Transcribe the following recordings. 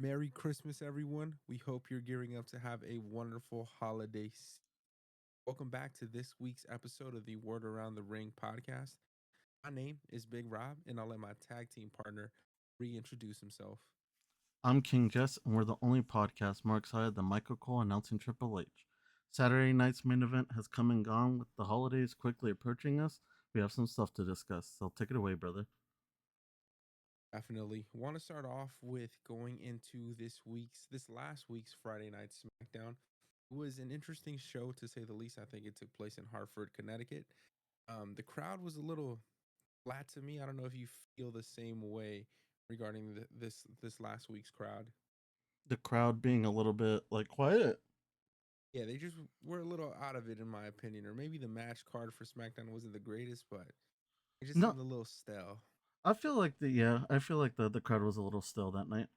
Merry Christmas, everyone. We hope you're gearing up to have a wonderful holiday. Welcome back to this week's episode of the Word Around the Ring podcast. My name is Big Rob, and I'll let my tag team partner reintroduce himself. I'm King Jess, and we're the only podcast more excited than Michael Cole announcing Triple H. Saturday night's main event has come and gone with the holidays quickly approaching us. We have some stuff to discuss, so take it away, brother. Definitely want to start off with going into this last week's Friday night SmackDown. It was an interesting show to say the least. I think it took place in Hartford, Connecticut. The crowd was a little flat to me. I don't know if you feel the same way regarding this last week's crowd. The crowd being a little bit like quiet. Yeah, they just were a little out of it in my opinion, or maybe the match card for SmackDown wasn't the greatest, but it just No, seemed a little stale. I feel like the crowd was a little still that night.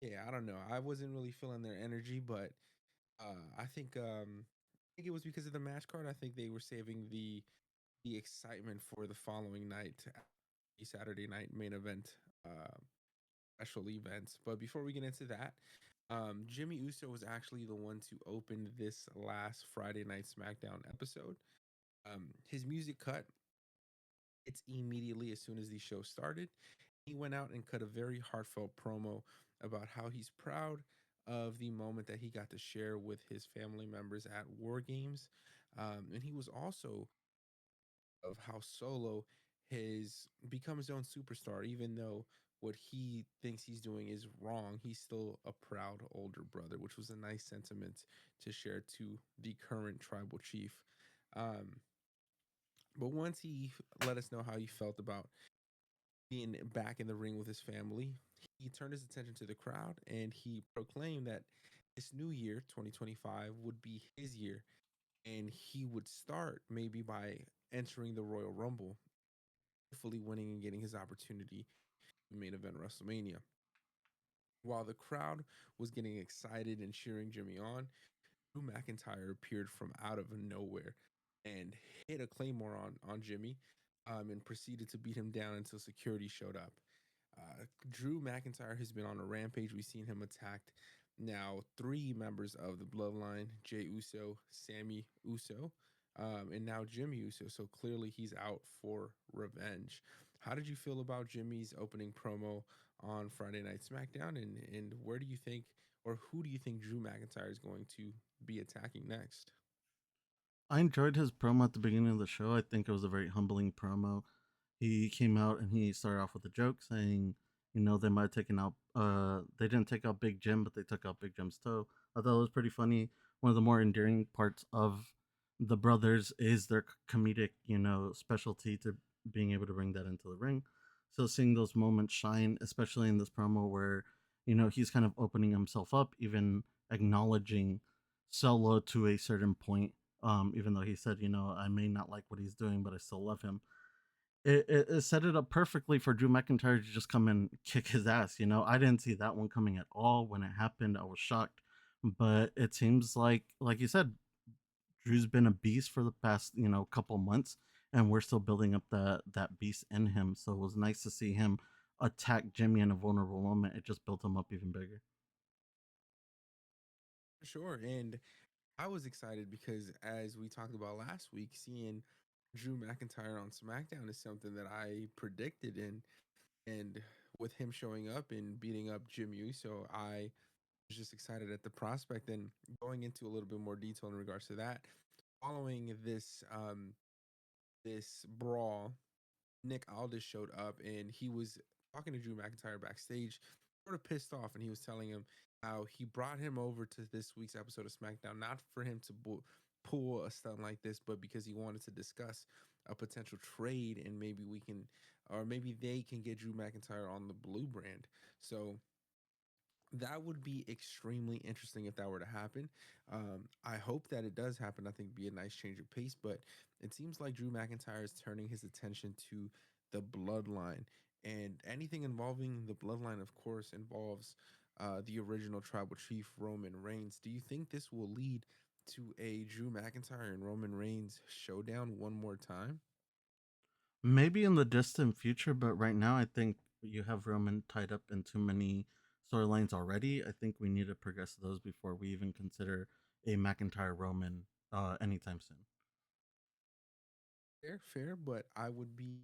Yeah, I don't know. I wasn't really feeling their energy, but I think it was because of the match card. I think they were saving the excitement for the following night, the Saturday night main event. Special events. But before we get into that, Jimmy Uso was actually the one to open this last Friday night SmackDown episode. His music cut. It's immediately as soon as the show started. He went out and cut a very heartfelt promo about how he's proud of the moment that he got to share with his family members at War Games. And he was also of how Solo has become his own superstar, even though what he thinks he's doing is wrong. He's still a proud older brother, which was a nice sentiment to share to the current tribal chief. Um, but once he let us know how he felt about being back in the ring with his family, he turned his attention to the crowd and he proclaimed that this new year, 2025, would be his year. And he would start maybe by entering the Royal Rumble, hopefully winning and getting his opportunity to main event WrestleMania. While the crowd was getting excited and cheering Jimmy on, Drew McIntyre appeared from out of nowhere and hit a claymore on Jimmy, and proceeded to beat him down until security showed up. Drew McIntyre has been on a rampage. We've seen him attacked now three members of the bloodline: Jay Uso, Sammy Uso, and now Jimmy Uso. So clearly he's out for revenge. How did you feel about Jimmy's opening promo on Friday Night SmackDown? And where do you think, or who do you think Drew McIntyre is going to be attacking next? I enjoyed his promo at the beginning of the show. I think it was a very humbling promo. He came out and he started off with a joke saying, they might have taken out they didn't take out Big Jim, but they took out Big Jim's toe. I thought it was pretty funny. One of the more endearing parts of the brothers is their comedic, specialty to being able to bring that into the ring. So seeing those moments shine, especially in this promo where, he's kind of opening himself up, even acknowledging Solo to a certain point, even though he said, I may not like what he's doing, but I still love him. It set it up perfectly for Drew McIntyre to just come and kick his ass. I didn't see that one coming at all when it happened. I was shocked, but it seems like you said, Drew's been a beast for the past couple months, and we're still building up that beast in him. So it was nice to see him attack Jimmy in a vulnerable moment. It just built him up even bigger. Sure. And I was excited because, as we talked about last week, seeing Drew McIntyre on SmackDown is something that I predicted. And with him showing up and beating up Jim Uso, I was just excited at the prospect. And going into a little bit more detail in regards to that, following this brawl, Nick Aldis showed up and he was talking to Drew McIntyre backstage, sort of pissed off, and he was telling him how he brought him over to this week's episode of SmackDown not for him to pull a stunt like this, but because he wanted to discuss a potential trade and maybe we can, or maybe they can get Drew McIntyre on the blue brand. So that would be extremely interesting if that were to happen. I hope that it does happen. I think it'd be a nice change of pace, but it seems like Drew McIntyre is turning his attention to the bloodline. And anything involving the bloodline, of course, involves the original tribal chief, Roman Reigns. Do you think this will lead to a Drew McIntyre and Roman Reigns showdown one more time? Maybe in the distant future, but right now I think you have Roman tied up in too many storylines already. I think we need to progress those before we even consider a McIntyre Roman anytime soon. Fair, fair, but I would be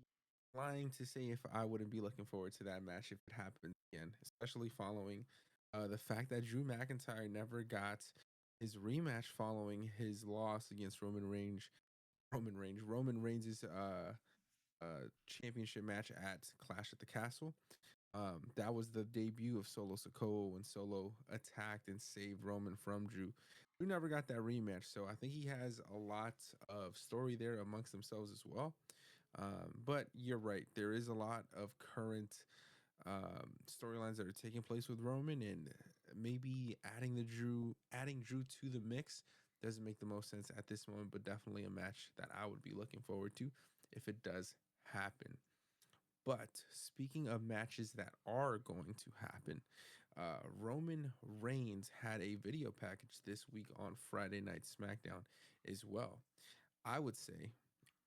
lying to say if I wouldn't be looking forward to that match if it happens again, especially following the fact that Drew McIntyre never got his rematch following his loss against Roman Reigns. Roman Reigns' championship match at Clash at the Castle. That was the debut of Solo Sikoa when Solo attacked and saved Roman from Drew. Drew never got that rematch, so I think he has a lot of story there amongst themselves as well. But you're right, there is a lot of current storylines that are taking place with Roman, and maybe adding Drew to the mix doesn't make the most sense at this moment, but definitely a match that I would be looking forward to if it does happen. But speaking of matches that are going to happen, Roman Reigns had a video package this week on Friday Night SmackDown as well. I would say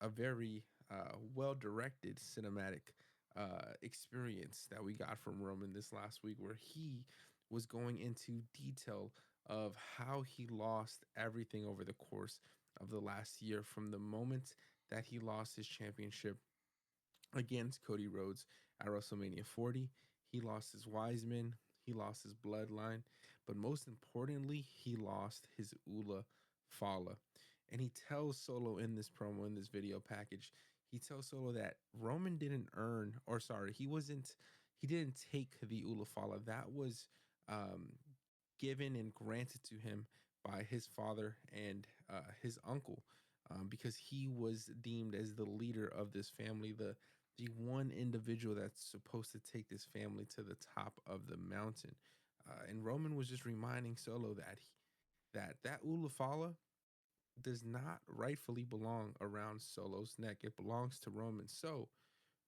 a very well directed cinematic experience that we got from Roman this last week, where he was going into detail of how he lost everything over the course of the last year from the moment that he lost his championship against Cody Rhodes at WrestleMania 40. He lost his Wiseman, he lost his bloodline, but most importantly, he lost his Ula Fala. And he tells Solo in this promo, in this video package, he tells Solo that Roman didn't earn, or sorry, he didn't take the Ula Fala. That was um, given and granted to him by his father and his uncle, because he was deemed as the leader of this family, the one individual that's supposed to take this family to the top of the mountain. And Roman was just reminding Solo that that Ulafala does not rightfully belong around Solo's neck. It belongs to Roman. So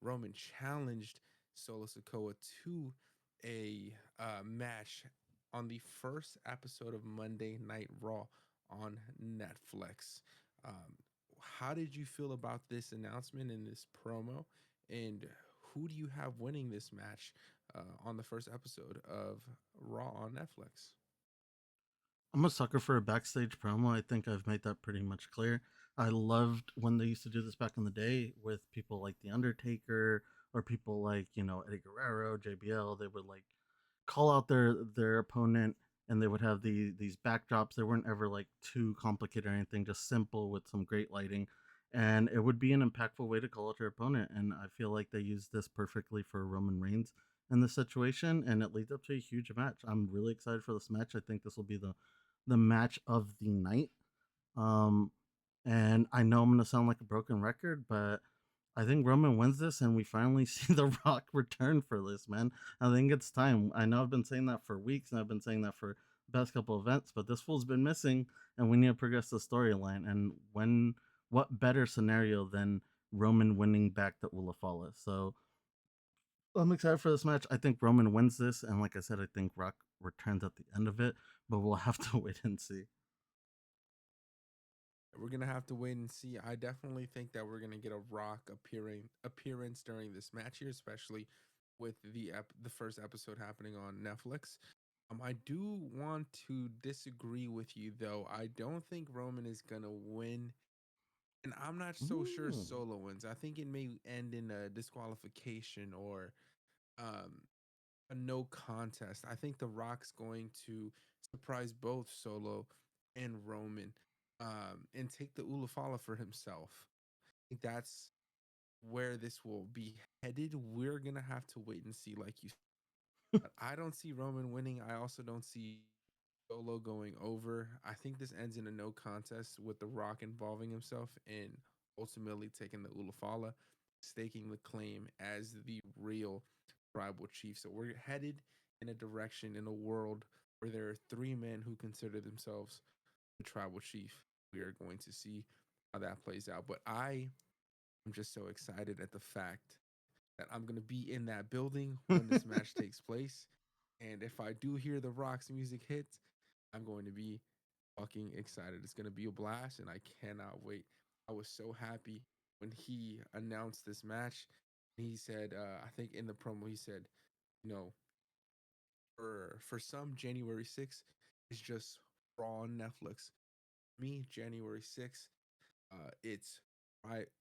Roman challenged Solo Sikoa to a match on the first episode of Monday Night Raw on Netflix. Um, how did you feel about this announcement and this promo? And who do you have winning this match on the first episode of Raw on Netflix? I'm a sucker for a backstage promo. I think I've made that pretty much clear. I loved when they used to do this back in the day with people like The Undertaker or people like, Eddie Guerrero, JBL. They would like call out their opponent and they would have these backdrops. They weren't ever like too complicated or anything, just simple with some great lighting. And it would be an impactful way to call out their opponent. And I feel like they used this perfectly for Roman Reigns in this situation, and it leads up to a huge match. I'm really excited for this match. I think this will be the match of the night. Um, and I know I'm gonna sound like a broken record, but I think Roman wins this, and we finally see The Rock return for this, man. I think it's time. I know I've been saying that for weeks, and I've been saying that for the past couple events, but this fool's been missing, and we need to progress the storyline. And what better scenario than Roman winning back the Ulafala? So I'm excited for this match. I think Roman wins this, and like I said, I think Rock returns at the end of it, but we'll have to wait and see. We're gonna have to wait and see. I definitely think that we're gonna get a Rock appearance during this match here, especially with the first episode happening on Netflix. I do want to disagree with you though. I don't think Roman is gonna win, and I'm not so sure Mm. Solo wins. I think it may end in a disqualification or um, a no contest. I think The Rock's going to surprise both Solo and Roman, and take the Ulafala for himself. I think that's where this will be headed. We're gonna have to wait and see, like you said. I don't see Roman winning. I also don't see Solo going over. I think this ends in a no contest with The Rock involving himself and ultimately taking the Ulafala, staking the claim as the real tribal chief. So we're headed in a direction in a world where there are three men who consider themselves the tribal chief. We are going to see how that plays out. But I am just so excited at the fact that I'm going to be in that building when this match takes place. And if I do hear the Rock's music hit, I'm going to be fucking excited. It's going to be a blast, and I cannot wait. I was so happy when he announced this match. He said, I think in the promo, he said, you know, For some, January 6th is just Raw on Netflix. Me, January 6th, it's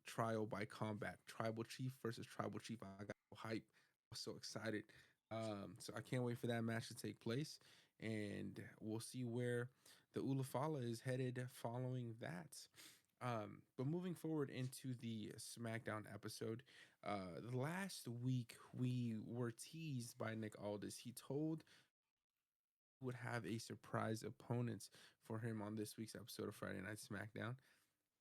trial by combat, Tribal Chief versus Tribal Chief. I got so hype. I was so excited. So I can't wait for that match to take place, and we'll see where the Ulafala is headed following that. But moving forward into the SmackDown episode, last week we were teased by Nick Aldis. He told would have a surprise opponent for him on this week's episode of Friday Night SmackDown.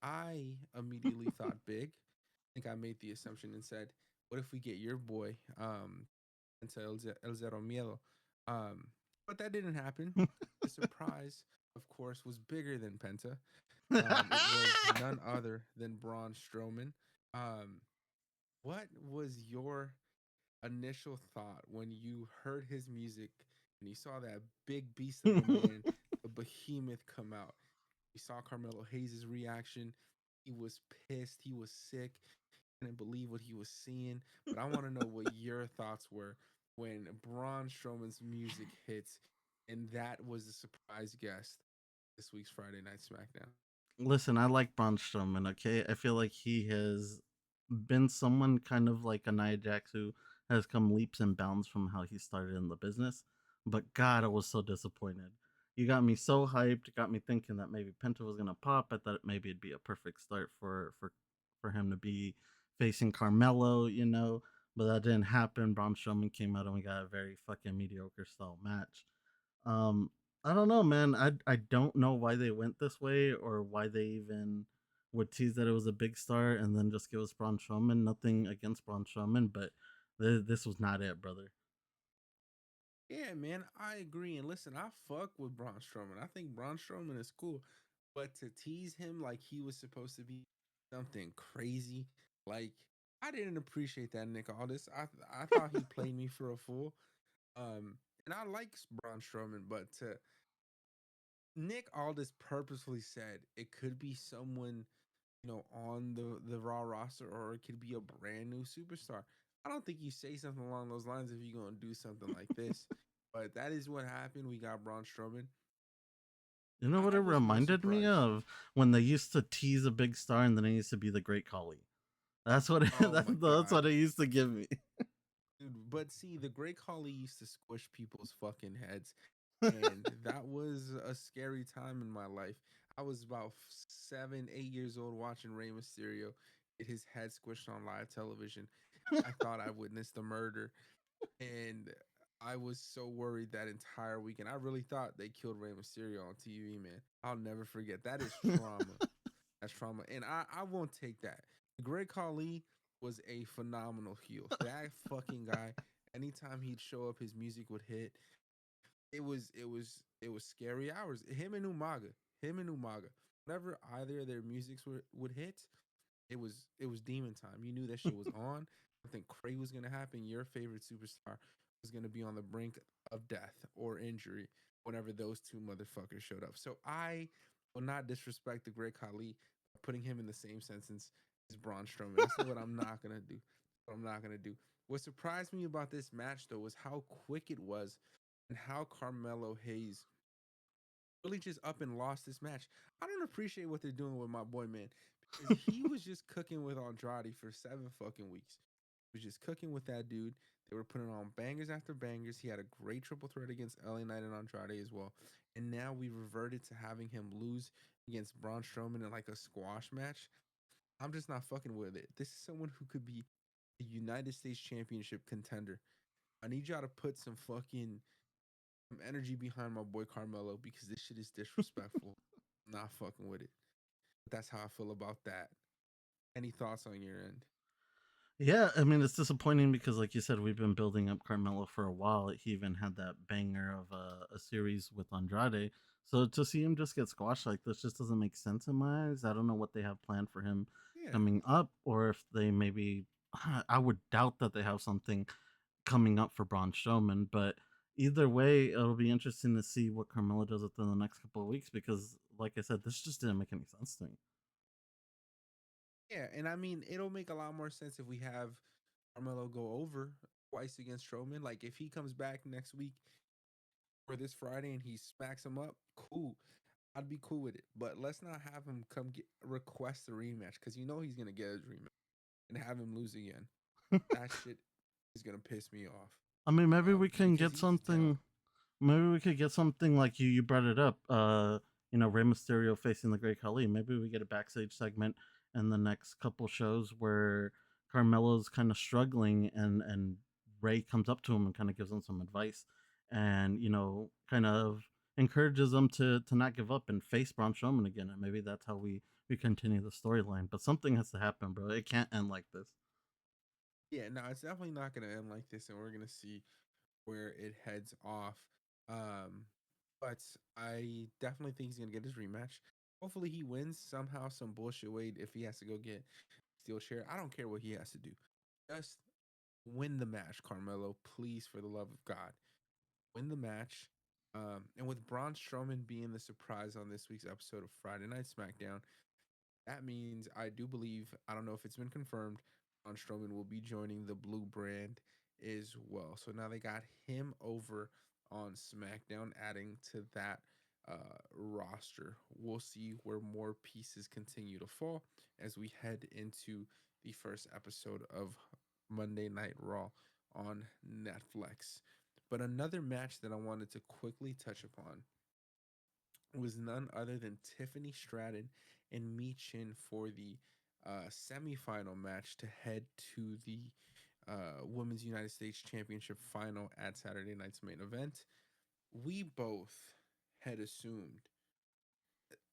I immediately thought big. I think I made the assumption and said, "What if we get your boy, into El Zero Miedo?" Um, but that didn't happen. The surprise, of course, was bigger than Penta. It was none other than Braun Strowman. Um, what was your initial thought when you heard his music and you saw that big beast of a man, the behemoth, come out? You saw Carmelo Hayes' reaction. He was pissed. He was sick. He didn't believe what he was seeing. But I want to know what your thoughts were when Braun Strowman's music hits, and that was the surprise guest this week's Friday Night SmackDown. Listen, I like Braun Strowman. Okay, I feel like he has been someone kind of like a Nia Jax who has come leaps and bounds from how he started in the business. But God, I was so disappointed. You got me so hyped. Got me thinking that maybe Penta was gonna pop. I thought maybe it'd be a perfect start for him to be facing Carmelo. But that didn't happen. Braun Strowman came out and we got a very fucking mediocre style match. Um, I don't know, man. I don't know why they went this way or why they even would tease that it was a big star and then just give us Braun Strowman. Nothing against Braun Strowman, but this was not it, brother. Yeah, man, I agree. And listen, I fuck with Braun Strowman. I think Braun Strowman is cool. But to tease him like he was supposed to be something crazy, like I didn't appreciate that, Nick Aldis. I thought he played me for a fool. And I like Braun Strowman, but Nick Aldis purposefully said it could be someone, on the Raw roster, or it could be a brand new superstar. I don't think you say something along those lines if you're gonna do something like this. But that is what happened. We got Braun Strowman. You know what I it was more reminded me surprised. of when they used to tease a big star and then it used to be the Great Khali. That's what Oh my that's god. what it used to give me. Dude, but see, the Great Khali used to squish people's fucking heads, and that was a scary time in my life. I was about 7, 8 years old watching Rey Mysterio get his head squished on live television. I thought I witnessed a murder, and I was so worried that entire weekend. I really thought they killed Rey Mysterio on TV, man. I'll never forget. That is trauma. That's trauma. And I won't take that. Greg Khali was a phenomenal heel. That fucking guy, anytime he'd show up, his music would hit. It was scary hours. Him and Umaga. Whenever either of their musics would hit, it was demon time. You knew that shit was on. Something crazy was gonna happen. Your favorite superstar was gonna be on the brink of death or injury whenever those two motherfuckers showed up. So I will not disrespect the great Khali by putting him in the same sentence as Braun Strowman. That's what I'm not gonna do. What I'm not gonna do. What surprised me about this match though was how quick it was and how Carmelo Hayes really just up and lost this match. I don't appreciate what they're doing with my boy, man, because he was just cooking with Andrade for 7 fucking weeks. He was just cooking with that dude. They were putting on bangers after bangers. He had a great triple threat against LA Knight and Andrade as well. And now we reverted to having him lose against Braun Strowman in like a squash match. I'm just not fucking with it. This is someone who could be a United States Championship contender. I need y'all to put some energy behind my boy Carmelo because this shit is disrespectful. I'm not fucking with it. That's how I feel about that. Any thoughts on your end? Yeah, I mean it's disappointing because, like you said, we've been building up Carmelo for a while. He even had that banger of a series with Andrade. So to see him just get squashed like this just doesn't make sense in my eyes. I don't know what they have planned for him Yeah. coming up, or if they maybe. I would doubt that they have something coming up for Braun Strowman, but either way, it'll be interesting to see what Carmelo does within the next couple of weeks because, like I said, this just didn't make any sense to me. Yeah, and I mean it'll make a lot more sense if we have Carmelo go over twice against Strowman. Like if he comes back next week for this Friday and he smacks him up, cool. I'd be cool with it. But let's not have him come request a rematch because you know he's gonna get his rematch and have him lose again. That shit is gonna piss me off. I mean, maybe we can Because get he's a talent. something. Maybe we could get something like you brought it up. Rey Mysterio facing the Great Khali. Maybe we get a backstage segment in the next couple shows where Carmelo's kind of struggling, and Ray comes up to him and kind of gives him some advice, and kind of encourages him to not give up and face Braun Strowman again. And maybe that's how we continue the storyline. But something has to happen, bro. It can't end like this. Yeah, no, it's definitely not gonna end like this, and we're gonna see where it heads off. Um, but I definitely think he's gonna get his rematch. Hopefully, he wins somehow, some bullshit way. If he has to go get steel share, I don't care what he has to do. Just win the match, Carmelo. Please, for the love of God, win the match. And with Braun Strowman being the surprise on this week's episode of Friday Night SmackDown, that means I do believe, I don't know if it's been confirmed, Braun Strowman will be joining the Blue brand as well. So now they got him over on SmackDown, adding to that roster. We'll see where more pieces continue to fall as we head into the first episode of Monday Night Raw on Netflix. But another match that I wanted to quickly touch upon was none other than Tiffany Stratton and Mi Chin for the semifinal match to head to the Women's United States Championship final at Saturday night's main event. We both had assumed,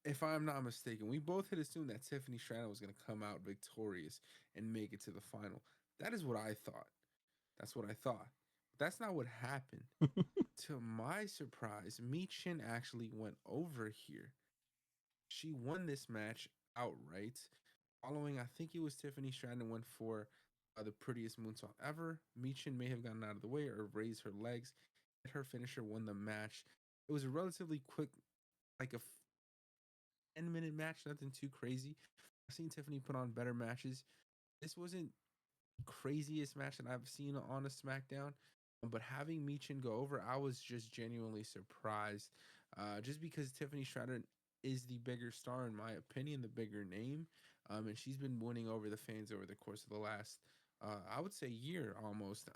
if I'm not mistaken, we both had assumed that Tiffany Stratton was going to come out victorious and make it to the final. That is what I thought. That's what I thought. That's not what happened. To my surprise, Mi Chin actually went over here. She won this match outright. Following, I think it was Tiffany Stratton went for the prettiest moonsault ever. Michin may have gotten out of the way or raised her legs. Her finisher won the match. It was a relatively quick, like a 10-minute match, nothing too crazy. I've seen Tiffany put on better matches. This wasn't craziest match that I've seen on a SmackDown. But having Michin go over, I was just genuinely surprised. Just because Tiffany Stratton is the bigger star, in my opinion, the bigger name. And she's been winning over the fans over the course of the last, I would say, year almost.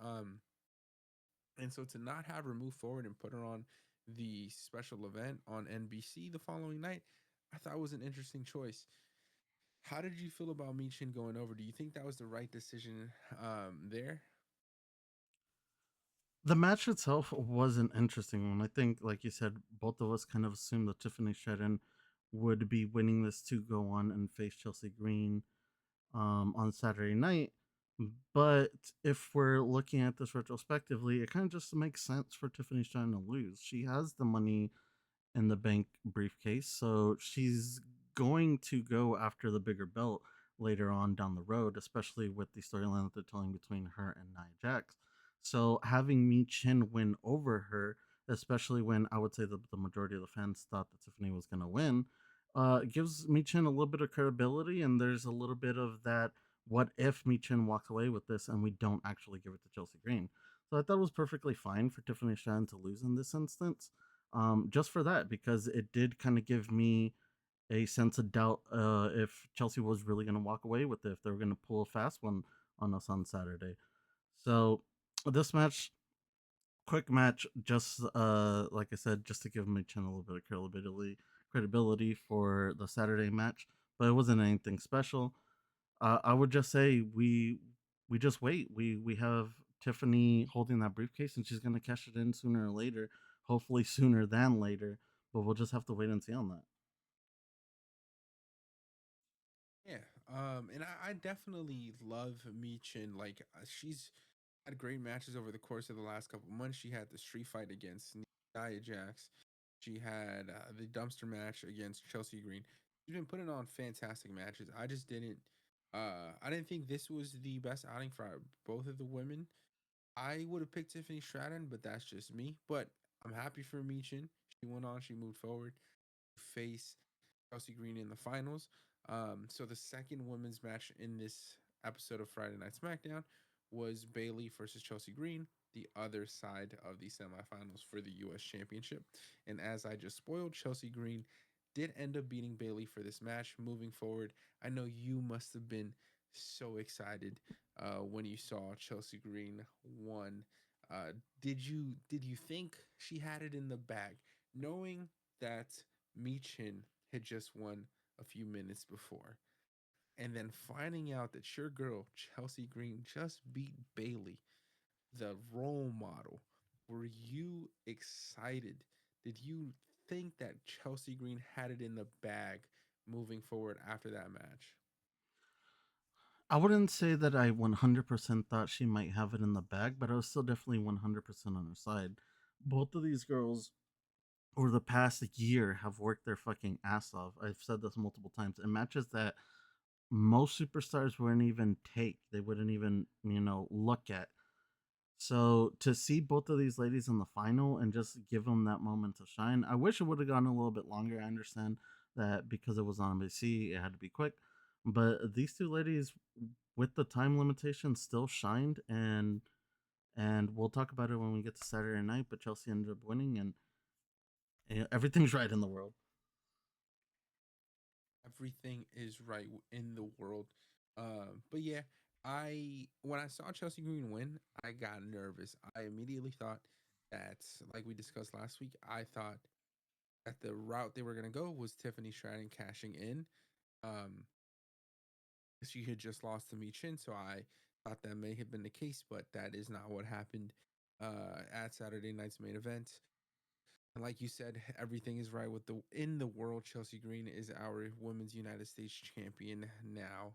And so to not have her move forward and put her on the special event on NBC the following night, I thought was an interesting choice. How did you feel about Michin going over? Do you think that was the right decision there? The match itself was an interesting one. I think, like you said, both of us kind of assumed that Tiffany Stratton would be winning this to go on and face Chelsea Green on Saturday night. But if we're looking at this retrospectively, it kind of just makes sense for Tiffany Stratton to lose. She has the money in the bank briefcase. So she's going to go after the bigger belt later on down the road, especially with the storyline that they're telling between her and Nia Jax. So having Mi Chin win over her, especially when I would say the majority of the fans thought that Tiffany was going to win, gives Mi Chin a little bit of credibility, and there's a little bit of that. What if Mi Chin walks away with this and we don't actually give it to Chelsea Green? So I thought it was perfectly fine for Tiffany Stratton to lose in this instance, just for that, because it did kind of give me a sense of doubt if Chelsea was really going to walk away with it, if they were going to pull a fast one on us on Saturday. So this match, quick match, just like I said, just to give my channel a little bit of credibility for the Saturday match, but it wasn't anything special. I would just say we just wait. We have Tiffany holding that briefcase, and she's gonna cash it in sooner or later. Hopefully sooner than later, but we'll just have to wait and see on that. Yeah, and I definitely love Michin. Like she's had great matches over the course of the last couple of months. She had the street fight against Nia Jax. She had the dumpster match against Chelsea Green. She's been putting on fantastic matches. I didn't think this was the best outing for both of the women. I would have picked Tiffany Stratton, but that's just me. But I'm happy for Michin. She went on. She moved forward. Face Chelsea Green in the finals. So the second women's match in this episode of Friday Night SmackDown was Bayley versus Chelsea Green. the other side of the semifinals for the U.S. Championship. And as I just spoiled, Chelsea Green did end up beating Bailey for this match. Moving forward, I know you must have been so excited when you saw Chelsea Green won. Did you think she had it in the bag, knowing that Michin had just won a few minutes before, and then finding out that your girl Chelsea Green just beat Bailey, the role model? Were you excited? Did you think that Chelsea Green had it in the bag moving forward after that match? I wouldn't say that I 100% thought she might have it in the bag, but I was still definitely 100% on her side. Both of these girls over the past year have worked their fucking ass off. I've said this multiple times in matches that most superstars wouldn't even take. They wouldn't even, look at. So to see both of these ladies in the final and just give them that moment to shine, I wish it would have gone a little bit longer. I understand that because it was on NBC, it had to be quick. But these two ladies, with the time limitation, still shined, and we'll talk about it when we get to Saturday night. But Chelsea ended up winning, and everything's right in the world. Everything is right in the world. But yeah, I when I saw Chelsea Green win, I got nervous. I immediately thought that, like we discussed last week, I thought that the route they were gonna go was Tiffany Stratton cashing in. Um, she had just lost to Mi Chin, so I thought that may have been the case, but that is not what happened at Saturday night's main event. And like you said, everything is right with the in the world. Chelsea Green is our Women's United States champion now.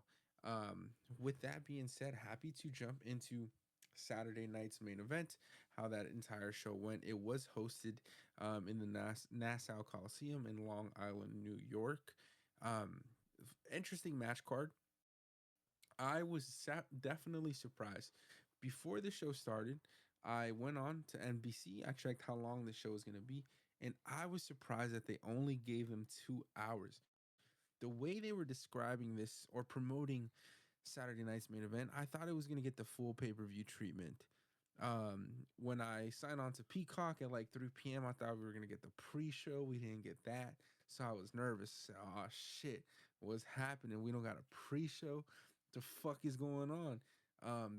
With that being said, happy to jump into Saturday night's main event. How that entire show went. It was hosted in the Nassau Coliseum in Long Island, New York. Um, Interesting match card. I was definitely surprised. Before the show started, I went on to NBC. I checked how long the show was going to be, and I was surprised that they only gave them 2 hours. The way they were describing this or promoting Saturday night's main event, I thought it was going to get the full pay per view treatment. When I signed on to Peacock at like 3 p.m., I thought we were going to get the pre show. We didn't get that. So I was nervous. Oh, shit. What's happening? We don't got a pre show. The fuck is going on?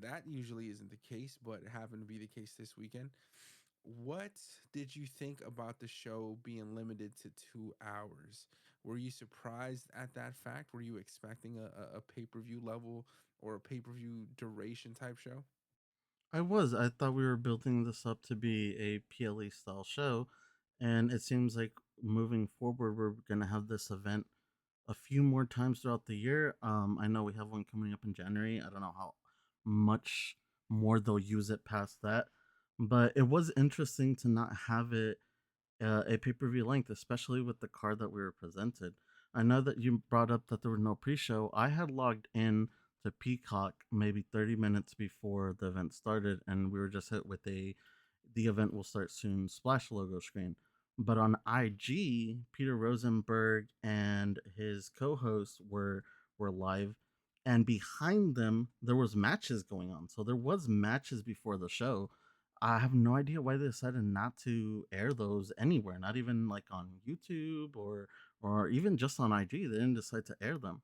That usually isn't the case, but it happened to be the case this weekend. What did you think about the show being limited to 2 hours? Were you surprised at that fact? Were you expecting a pay per view level or a pay per view duration type show? I was. I thought we were building this up to be a PLE style show, and it seems like moving forward, we're gonna have this event a few more times throughout the year. I know we have one coming up in January. I don't know how much more they'll use it past that, but it was interesting to not have it a pay per view length, especially with the card that we were presented. I know that you brought up that there was no pre show. I had logged in to Peacock maybe 30 minutes before the event started, and we were just hit with the event will start soon splash logo screen. But on IG, Peter Rosenberg and his co-hosts were live, and behind them there was matches going on. So there was matches before the show. I have no idea why they decided not to air those anywhere, not even like on YouTube or even just on IG. They didn't decide to air them.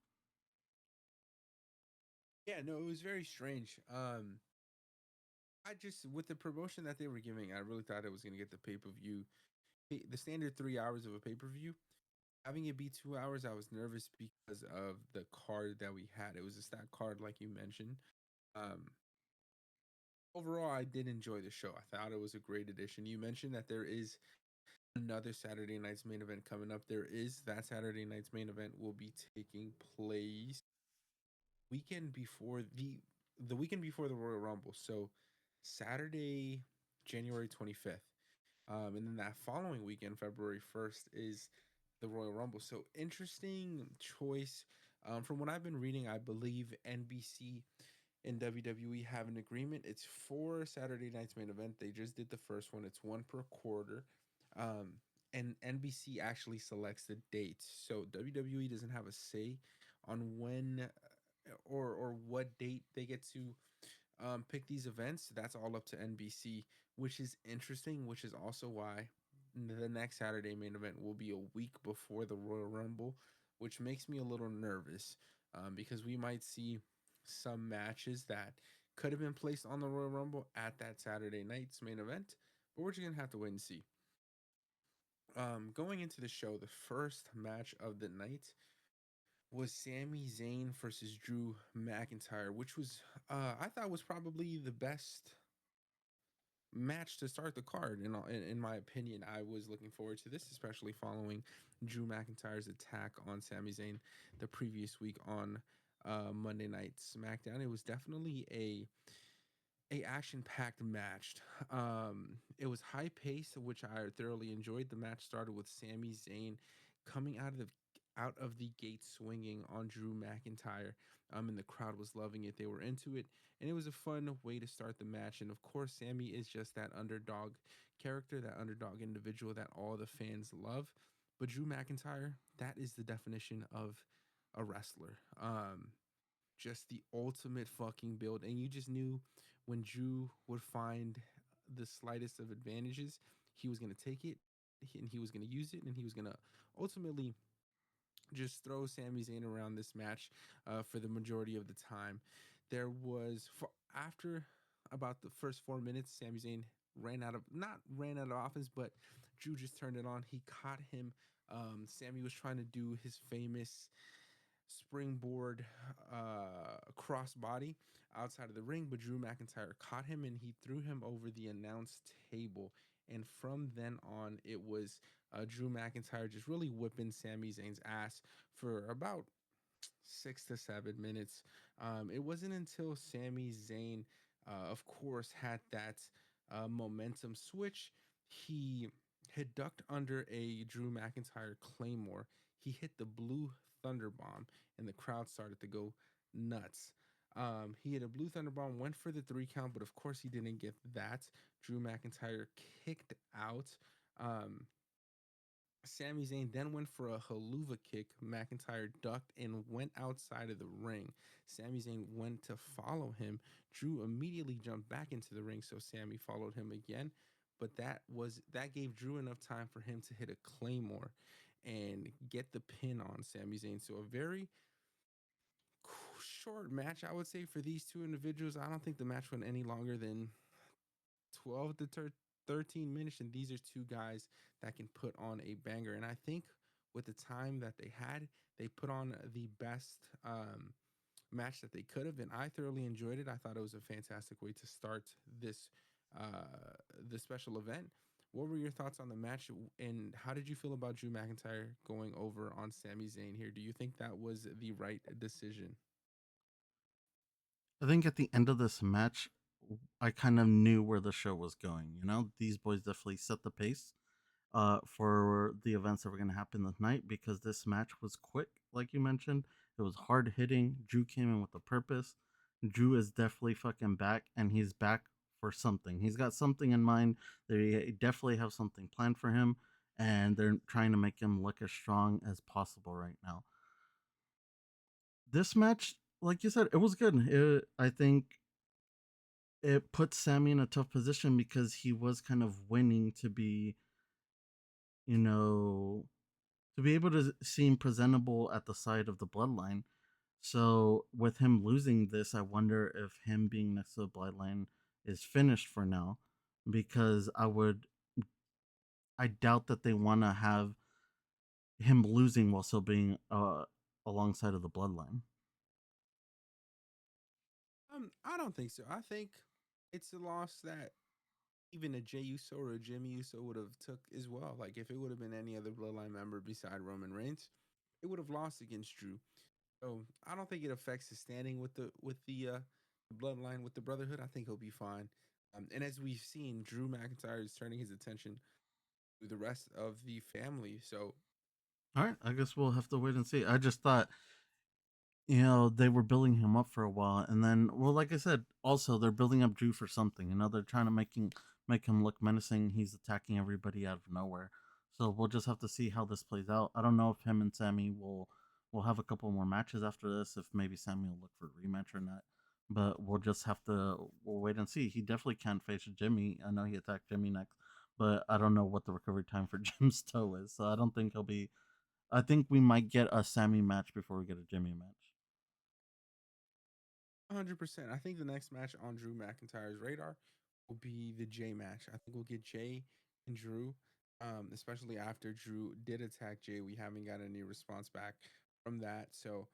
Yeah, no, it was very strange. I just with the promotion that they were giving, I really thought it was going to get the pay per view, the standard 3 hours of a pay per view. Having it be 2 hours, I was nervous because of the card that we had. It was a stat card, like you mentioned. Um, Overall, I did enjoy the show. I thought it was a great addition. You mentioned that there is another Saturday night's main event coming up. There is that Saturday night's main event will be taking place weekend before the weekend before the Royal Rumble. So Saturday, January 25th. And then that following weekend, February 1st, is the Royal Rumble. So interesting choice. From what I've been reading, I believe NBC and WWE have an agreement. It's for Saturday night's main event. They just did the first one. It's one per quarter. Um, and NBC actually selects the dates. So WWE doesn't have a say on when or what date they get to pick these events. That's all up to NBC, which is interesting. Which is also why the next Saturday main event will be a week before the Royal Rumble, which makes me a little nervous because we might see some matches that could have been placed on the Royal Rumble at that Saturday night's main event, but we're just gonna have to wait and see. Going into the show, the first match of the night was Sami Zayn versus Drew McIntyre, which was I thought was probably the best match to start the card. In my opinion, I was looking forward to this, especially following Drew McIntyre's attack on Sami Zayn the previous week on Monday Night SmackDown. It was definitely a action packed match. It was high paced, which I thoroughly enjoyed. The match started with Sami Zayn coming out of the gate swinging on Drew McIntyre. And the crowd was loving it. They were into it, and it was a fun way to start the match. And of course, Sammy is just that underdog character, that underdog individual that all the fans love. But Drew McIntyre, that is the definition of a wrestler. Just the ultimate fucking build. And you just knew when Drew would find the slightest of advantages, he was going to take it and he was going to use it and he was going to ultimately just throw Sami Zayn around this match for the majority of the time. There was after about the first 4 minutes, Sami Zayn ran out of offense, but Drew just turned it on. He caught him. Sammy was trying to do his famous springboard crossbody outside of the ring, but Drew McIntyre caught him and he threw him over the announce table. And from then on, it was Drew McIntyre just really whipping Sami Zayn's ass for about 6 to 7 minutes. It wasn't until Sami Zayn, of course, had that momentum switch. He had ducked under a Drew McIntyre Claymore. He hit the blue Thunder Bomb, and the crowd started to go nuts. He hit a blue Thunder Bomb, went for the 3 count, but of course he didn't get that. Drew McIntyre kicked out. Um, Sami Zayn then went for a haluva kick. McIntyre ducked and went outside of the ring. Sami Zayn went to follow him. Drew immediately jumped back into the ring, so Sami followed him again. But that gave Drew enough time for him to hit a claymore and get the pin on Sami Zayn. So a very short match, I would say, for these two individuals. I don't think the match went any longer than 12 to 13 minutes, and these are two guys that can put on a banger. And I think with the time that they had, they put on the best match that they could have, and I thoroughly enjoyed it. I thought it was a fantastic way to start this special event. What were your thoughts on the match, and how did you feel about Drew McIntyre going over on Sami Zayn here? Do you think that was the right decision? I think at the end of this match, I kind of knew where the show was going. You know, these boys definitely set the pace for the events that were going to happen this night because this match was quick, like you mentioned. It was hard hitting. Drew came in with a purpose. Drew is definitely fucking back, and he's back for something. He's got something in mind. They definitely have something planned for him, and they're trying to make him look as strong as possible right now. This match, like you said, it was good. I think it put Sammy in a tough position because he was kind of winning to be, you know, to be able to seem presentable at the side of the bloodline. So with him losing this, I wonder if him being next to the bloodline is finished for now, because I doubt that they want to have him losing while still being alongside of the bloodline. I don't think so. I think it's a loss that even a Jey Uso or a Jimmy Uso would have took as well. Like if it would have been any other bloodline member beside Roman Reigns, it would have lost against Drew. So I don't think it affects his standing with the bloodline with the Brotherhood. I think he'll be fine. And as we've seen, Drew McIntyre is turning his attention to the rest of the family. So All right, I guess we'll have to wait and see. I just thought, they were building him up for a while, and then, well, like I said, also they're building up Drew for something. They're trying to make him look menacing. He's attacking everybody out of nowhere, so we'll just have to see how this plays out. I don't know if him and Sammy will have a couple more matches after this. If maybe Sammy will look for a rematch or not, but we'll wait and see. He definitely can't face Jimmy. I know he attacked Jimmy next, but I don't know what the recovery time for Jim's toe is. So I don't think he'll be. I think we might get a Sammy match before we get a Jimmy match. 100%. I think the next match on Drew McIntyre's radar will be the Jay match. I think we'll get Jay and Drew, especially after Drew did attack Jay. We haven't got any response back from that. So,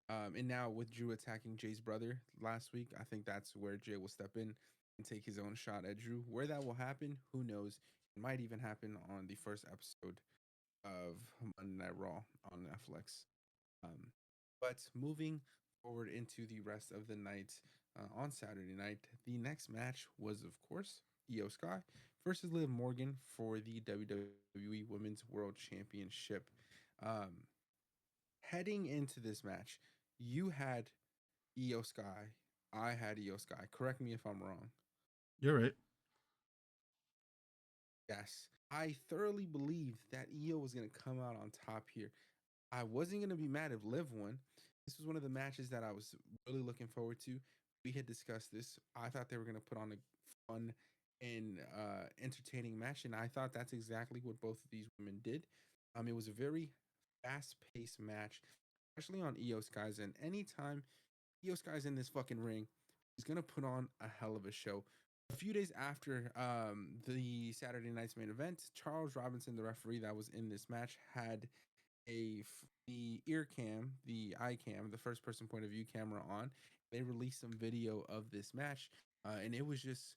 and now with Drew attacking Jay's brother last week, I think that's where Jay will step in and take his own shot at Drew. Where that will happen, who knows? It might even happen on the first episode of Monday Night Raw on Netflix. Um, but moving forward into the rest of the night on Saturday night, the next match was, of course, Io Sky versus Liv Morgan for the WWE Women's World Championship. Um, Heading into this match, you had Io Sky. I had Io Sky. Correct me if I'm wrong. You're right. Yes. I thoroughly believed that Io was going to come out on top here. I wasn't gonna be mad if Liv won. This was one of the matches that I was really looking forward to. We had discussed this. I thought they were gonna put on a fun and entertaining match, and I thought that's exactly what both of these women did. It was a very fast-paced match, especially on Io Sky's. And anytime Io Sky's in this fucking ring, she's gonna put on a hell of a show. A few days after the Saturday night's main event, Charles Robinson, the referee that was in this match, had the ear cam, the eye cam, the first person point of view camera on. They released some video of this match, and it was just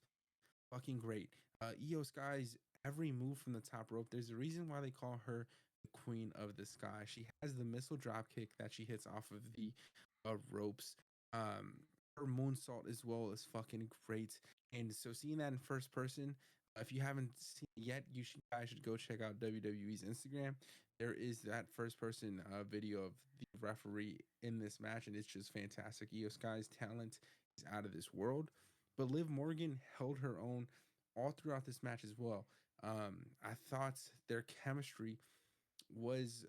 fucking great. Io Sky's every move from the top rope. There's a reason why they call her the Queen of the Sky. She has the missile drop kick that she hits off of the ropes. Um, Her moonsault as well is fucking great. And so seeing that in first person, if you haven't seen it yet, guys should go check out WWE's Instagram. There is that first person video of the referee in this match, and it's just fantastic. Io Sky's talent is out of this world. But Liv Morgan held her own all throughout this match as well. I thought their chemistry was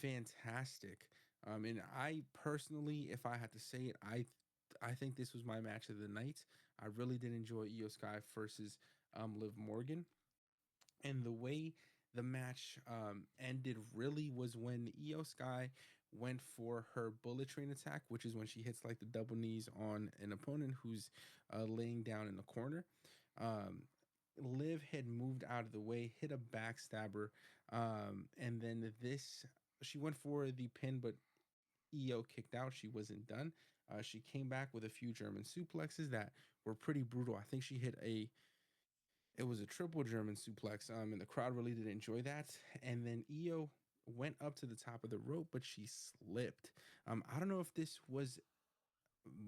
fantastic. And I personally, if I had to say it, I think this was my match of the night. I really did enjoy Io Sky versus Liv Morgan, and the way the match ended really was when Io Sky went for her bullet train attack, which is when she hits like the double knees on an opponent who's laying down in the corner. Um, Liv had moved out of the way, hit a backstabber, and then this she went for the pin, but Io kicked out. She wasn't done. She came back with a few German suplexes that were pretty brutal. I think she hit a it was a triple German suplex, and the crowd really did enjoy that. And then Io went up to the top of the rope, but she slipped. I don't know if this was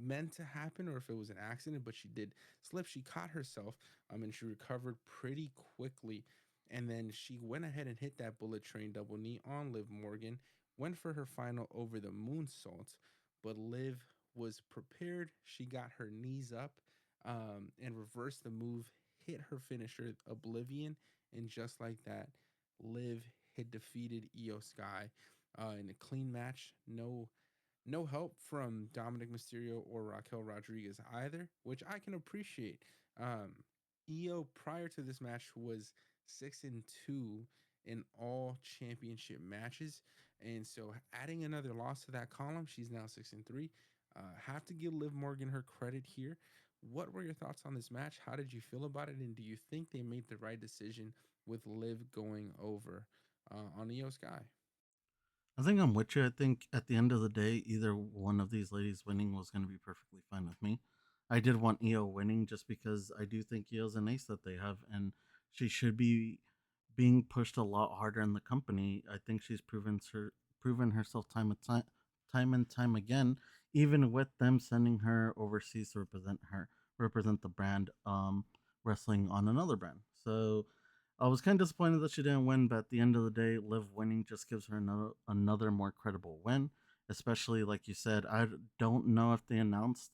meant to happen or if it was an accident, but she did slip. She caught herself, and she recovered pretty quickly. And then she went ahead and hit that bullet train double knee on Liv Morgan, went for her final over the moonsault, but Liv was prepared. She got her knees up and reversed the move, hit her finisher, Oblivion, and just like that, Liv had defeated Io Sky in a clean match. No help from Dominic Mysterio or Raquel Rodriguez either, which I can appreciate. Um, Io prior to this match was 6-2 in all championship matches, and so adding another loss to that column, she's now 6-3. Have to give Liv Morgan her credit here. What were your thoughts on this match? How did you feel about it, and do you think they made the right decision with Liv going over on Io Sky? I think I'm with you. I think at the end of the day, either one of these ladies winning was going to be perfectly fine with me. I did want Io winning just because I do think Io's an ace that they have, and she should be being pushed a lot harder in the company. I think she's proven herself time and time again, even with them sending her overseas to represent the brand, wrestling on another brand. So I was kind of disappointed that she didn't win, but at the end of the day, Liv winning just gives her another more credible win. Especially like you said, I don't know if they announced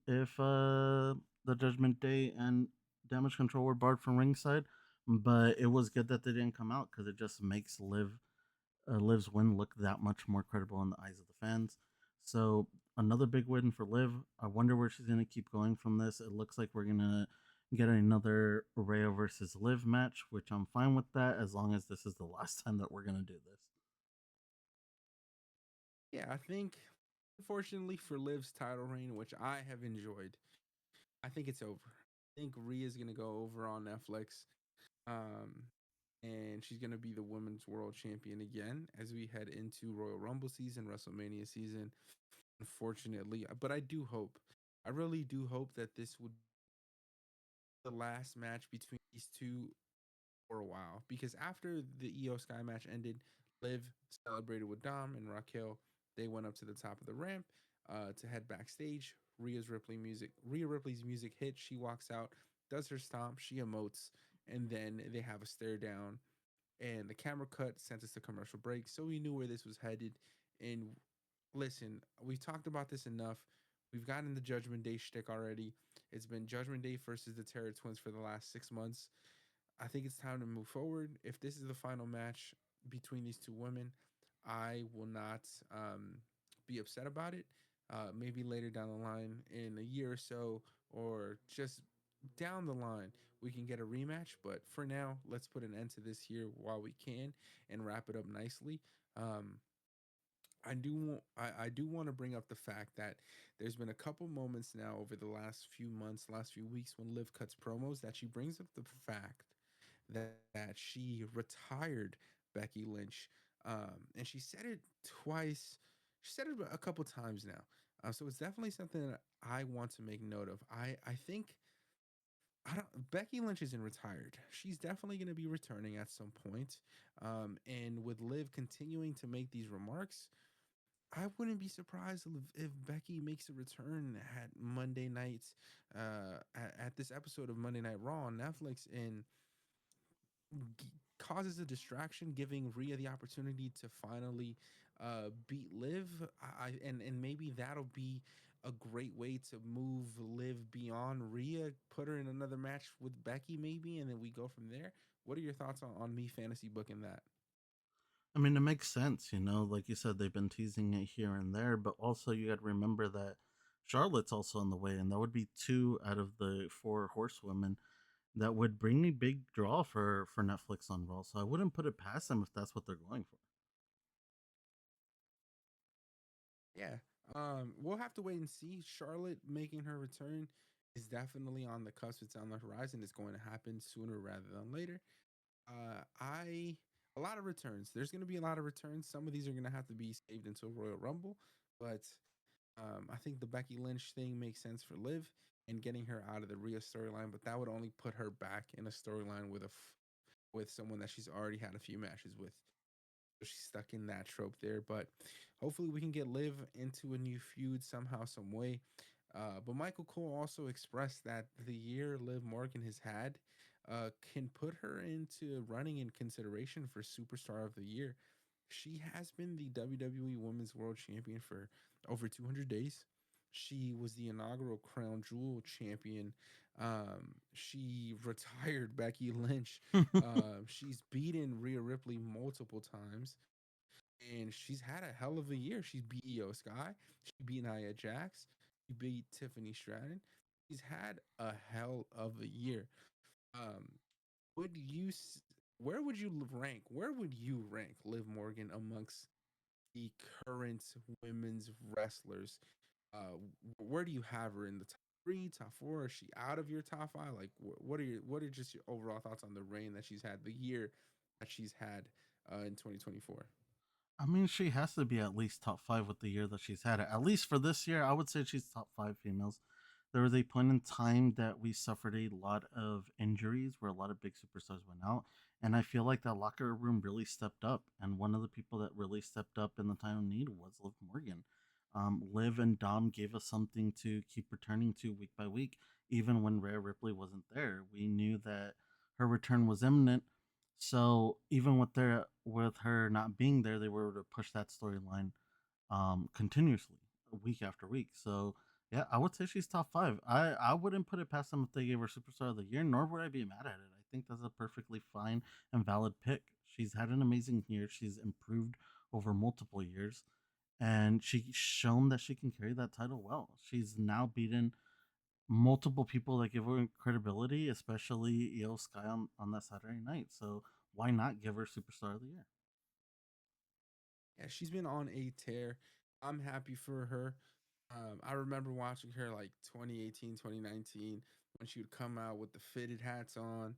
if the Judgment Day and Damage Control were barred from ringside, but it was good that they didn't come out because it just makes Liv's win look that much more credible in the eyes of the fans. So another big win for Liv. I wonder where she's gonna keep going from this. It looks like we're gonna get another Rhea versus Liv match, which I'm fine with that as long as this is the last time that we're gonna do this. Yeah, I think unfortunately for Liv's title reign, which I have enjoyed, I think it's over. I think Rhea's gonna go over on Netflix. Um, and she's gonna be the women's world champion again as we head into Royal Rumble season, WrestleMania season. Unfortunately, but I do hope, I really do hope that this would be the last match between these two for a while. Because after the Io Sky match ended, Liv celebrated with Dom and Raquel. They went up to the top of the ramp to head backstage. Rhea Ripley's music hits. She walks out, does her stomp, she emotes, and then they have a stare down and the camera cut sent us to commercial break, so we knew where this was headed. And listen, we've talked about this enough. We've gotten the Judgment Day shtick already. It's been Judgment Day versus the Terror Twins for the last 6 months. I think it's time to move forward. If this is the final match between these two women, I will not be upset about it. Maybe later down the line, in a year or so, or just down the line, we can get a rematch. But for now, let's put an end to this here while we can and wrap it up nicely. Um, I do want to bring up the fact that there's been a couple moments now over the last few months, last few weeks when Liv cuts promos that she brings up the fact that she retired Becky Lynch, and she said it twice. She said it a couple times now, so it's definitely something that I want to make note of. I think I don't. Becky Lynch isn't retired. She's definitely going to be returning at some point. And with Liv continuing to make these remarks, I wouldn't be surprised if Becky makes a return at Monday nights, at this episode of Monday Night Raw on Netflix, and causes a distraction, giving Rhea the opportunity to finally beat Liv. And maybe that'll be a great way to move Liv beyond Rhea, put her in another match with Becky, maybe, and then we go from there. What are your thoughts on me fantasy booking that? I mean, it makes sense, you know, like you said, they've been teasing it here and there, but also you got to remember that Charlotte's also on the way, and that would be two out of the four horsewomen that would bring me big draw for Netflix on Raw. So I wouldn't put it past them if that's what they're going for. Yeah. We'll have to wait and see. Charlotte making her return is definitely on the cusp. It's on the horizon. It's going to happen sooner rather than later. I A lot of returns. There's going to be a lot of returns. Some of these are going to have to be saved until Royal Rumble, but I think the Becky Lynch thing makes sense for Liv and getting her out of the Rhea storyline. But that would only put her back in a storyline with someone that she's already had a few matches with. So she's stuck in that trope there. But hopefully we can get Liv into a new feud somehow, some way. But Michael Cole also expressed that the year Liv Morgan has had can put her into running in consideration for Superstar of the Year. She has been the WWE Women's World Champion for over 200 days. She was the inaugural Crown Jewel champion. She retired Becky Lynch. She's beaten Rhea Ripley multiple times, and she's had a hell of a year. She's beat Io Sky. She beat Nia Jax. She beat Tiffany Stratton. She's had a hell of a year. Um, would you? Where would you rank? Where would you rank Liv Morgan amongst the current women's wrestlers? Where do you have her in the top three, top four? Is she out of your top five? Like, what are just your overall thoughts on the reign that she's had, the year that she's had in 2024? I mean, she has to be at least top five with the year that she's had. At least for this year, I would say she's top five females. There was a point in time that we suffered a lot of injuries where a lot of big superstars went out. And I feel like that locker room really stepped up. And one of the people that really stepped up in the time of need was Liv Morgan. Liv and Dom gave us something to keep returning to week by week, even when Rhea Ripley wasn't there. We knew that her return was imminent, so even with her not being there, they were able to push that storyline continuously, week after week. So yeah, I would say she's top five. I wouldn't put it past them if they gave her Superstar of the Year, nor would I be mad at it. I think that's a perfectly fine and valid pick. She's had an amazing year. She's improved over multiple years, and she's shown that she can carry that title well. She's now beaten multiple people that give her credibility, especially Io Sky on that Saturday night. So why not give her Superstar of the Year? Yeah, she's been on a tear. I'm happy for her. I remember watching her like 2018, 2019 when she would come out with the fitted hats on.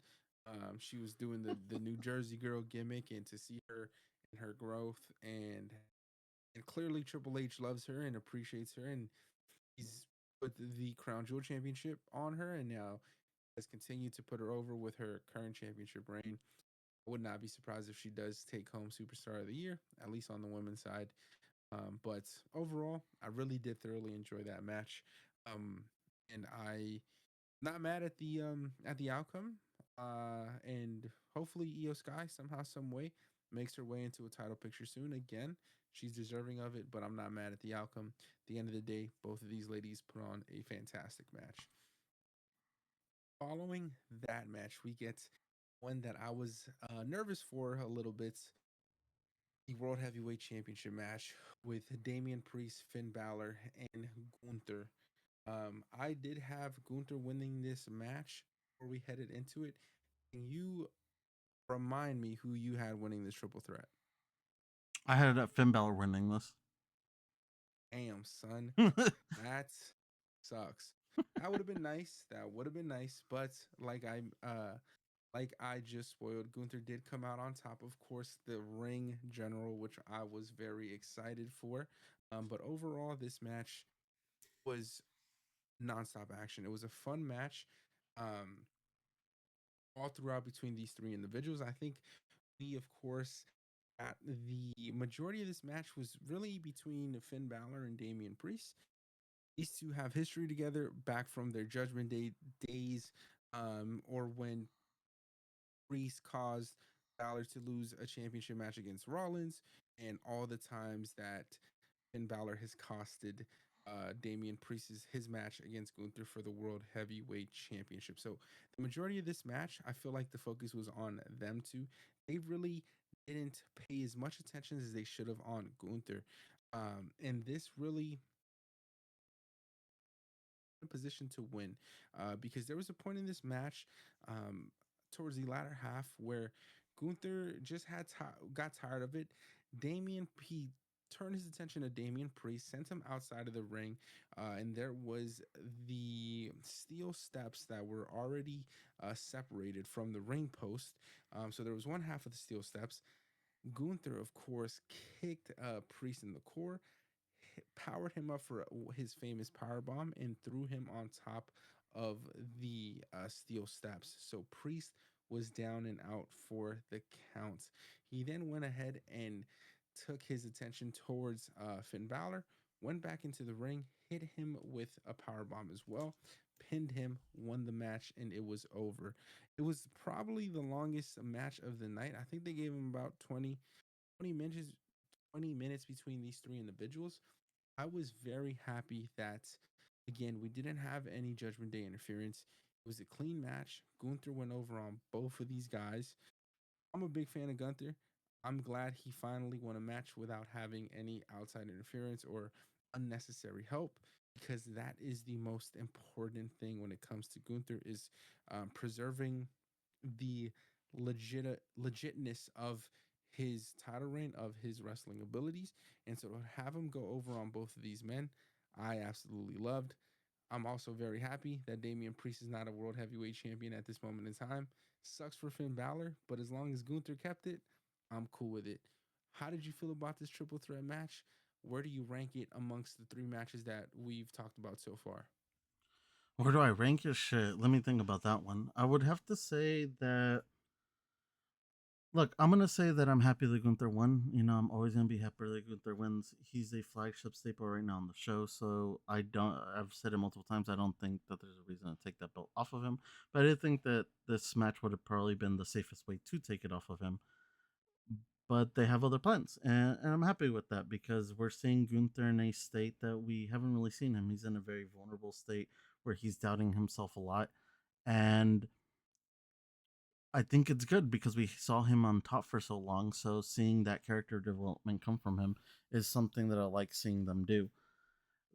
She was doing the New Jersey girl gimmick, and to see her and her growth, and clearly Triple H loves her and appreciates her, and he's put the Crown Jewel Championship on her, and now has continued to put her over with her current championship reign. I would not be surprised if she does take home Superstar of the Year, at least on the women's side. But overall, I really did thoroughly enjoy that match, um, and I not mad at the outcome. And hopefully, Io Sky somehow, some way, makes her way into a title picture soon. Again, she's deserving of it, but I'm not mad at the outcome. At the end of the day, both of these ladies put on a fantastic match. Following that match, we get one that I was nervous for a little bit, the World Heavyweight Championship match with Damian Priest, Finn Balor, and Gunther. I did have Gunther winning this match before we headed into it. Can you remind me who you had winning this triple threat? I had Finn Balor winning this. Damn, son, that sucks. That would have been nice. That would have been nice. But like I just spoiled, Gunther did come out on top. Of course, the ring general, which I was very excited for. But overall, this match was nonstop action. It was a fun match. Um, all throughout between these three individuals. I think we, of course, at the majority of this match was really between Finn Balor and Damian Priest. These two have history together back from their Judgment Day days, or when Priest caused Balor to lose a championship match against Rollins, and all the times that Finn Balor has costed Damian Priest's his match against Gunther for the World Heavyweight Championship. So the majority of this match, I feel like the focus was on them two. They really didn't pay as much attention as they should have on Gunther. And this really in position to win because there was a point in this match um, towards the latter half where Gunther just got tired of it. He turned his attention to Damian Priest, sent him outside of the ring, and there was the steel steps that were already separated from the ring post. So there was one half of the steel steps. Gunther, of course, kicked Priest in the core, powered him up for his famous power bomb, and threw him on top of the steel steps. So Priest was down and out for the count. He then went ahead and took his attention towards Finn Balor, went back into the ring, hit him with a power bomb as well, pinned him, won the match, and it was over. It was probably the longest match of the night. I think they gave him about 20 minutes 20 minutes between these three individuals. I was very happy that, again, we didn't have any Judgment Day interference. It was a clean match. Gunther went over on both of these guys. I'm a big fan of Gunther. I'm glad he finally won a match without having any outside interference or unnecessary help, because that is the most important thing when it comes to Gunther is preserving the legitness of his title reign, of his wrestling abilities. And so to have him go over on both of these men, I absolutely loved. I'm also very happy that Damian Priest is not a world heavyweight champion at this moment in time. Sucks for Finn Balor, but as long as Gunther kept it, I'm cool with it. How did you feel about this triple threat match? Where do you rank it amongst the three matches that we've talked about so far? Where do I rank your shit? Let me think about that one. I would have to say that. Look, I'm gonna say that I'm happy that Gunther won. You know, I'm always gonna be happy that Gunther wins. He's a flagship staple right now on the show, so I don't. I've said it multiple times. I don't think that there's a reason to take that belt off of him. But I did think that this match would have probably been the safest way to take it off of him. But they have other plans, and I'm happy with that because we're seeing Gunther in a state that we haven't really seen him. He's in a very vulnerable state where he's doubting himself a lot, and I think it's good because we saw him on top for so long. So seeing that character development come from him is something that I like seeing them do.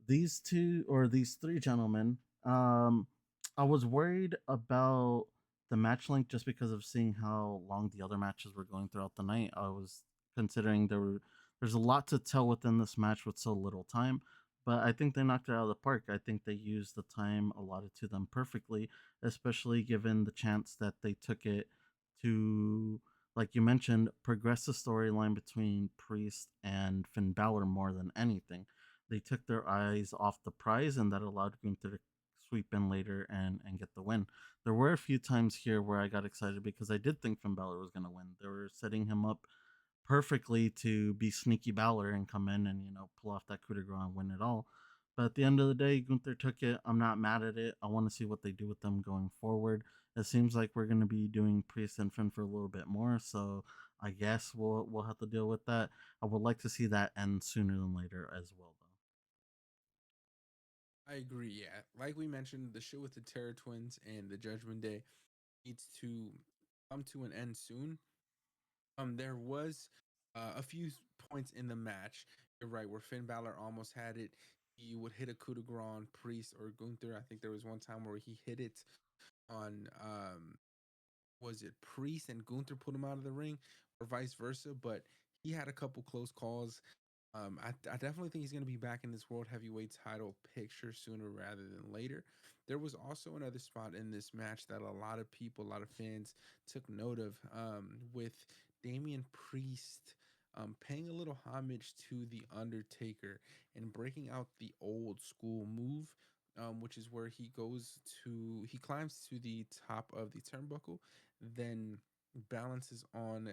These two or these three gentlemen, I was worried about the match length just because of seeing how long the other matches were going throughout the night. I was considering there's a lot to tell within this match with so little time, but I think they knocked it out of the park. I think they used the time allotted to them perfectly, especially given the chance that they took it to, like you mentioned, progress the storyline between Priest and Finn Balor more than anything. They took their eyes off the prize, and that allowed Gunther to sweep in later and get the win. There were a few times here where I got excited because I did think Finn Balor was going to win. They were setting him up perfectly to be sneaky Balor and come in and pull off that coup de grace and win it all. But at the end of the day, Gunther took it. I'm not mad at it. I want to see what they do with them going forward. It seems like we're going to be doing Priest and Finn for a little bit more, so I guess we'll have to deal with that. I would like to see that end sooner than later as well, though. I agree. Yeah, like we mentioned, the show with the Terror Twins and the Judgment Day needs to come to an end soon. There was a few points in the match. You're right, where Finn Balor almost had it. He would hit a coup de grace on Priest or Gunther. I think there was one time where he hit it on was it Priest and Gunther put him out of the ring, or vice versa. But he had a couple close calls. I definitely think he's going to be back in this world heavyweight title picture sooner rather than later. There was also another spot in this match that a lot of people, a lot of fans took note of, with Damian Priest paying a little homage to The Undertaker and breaking out the old school move, which is where he climbs to the top of the turnbuckle, then balances on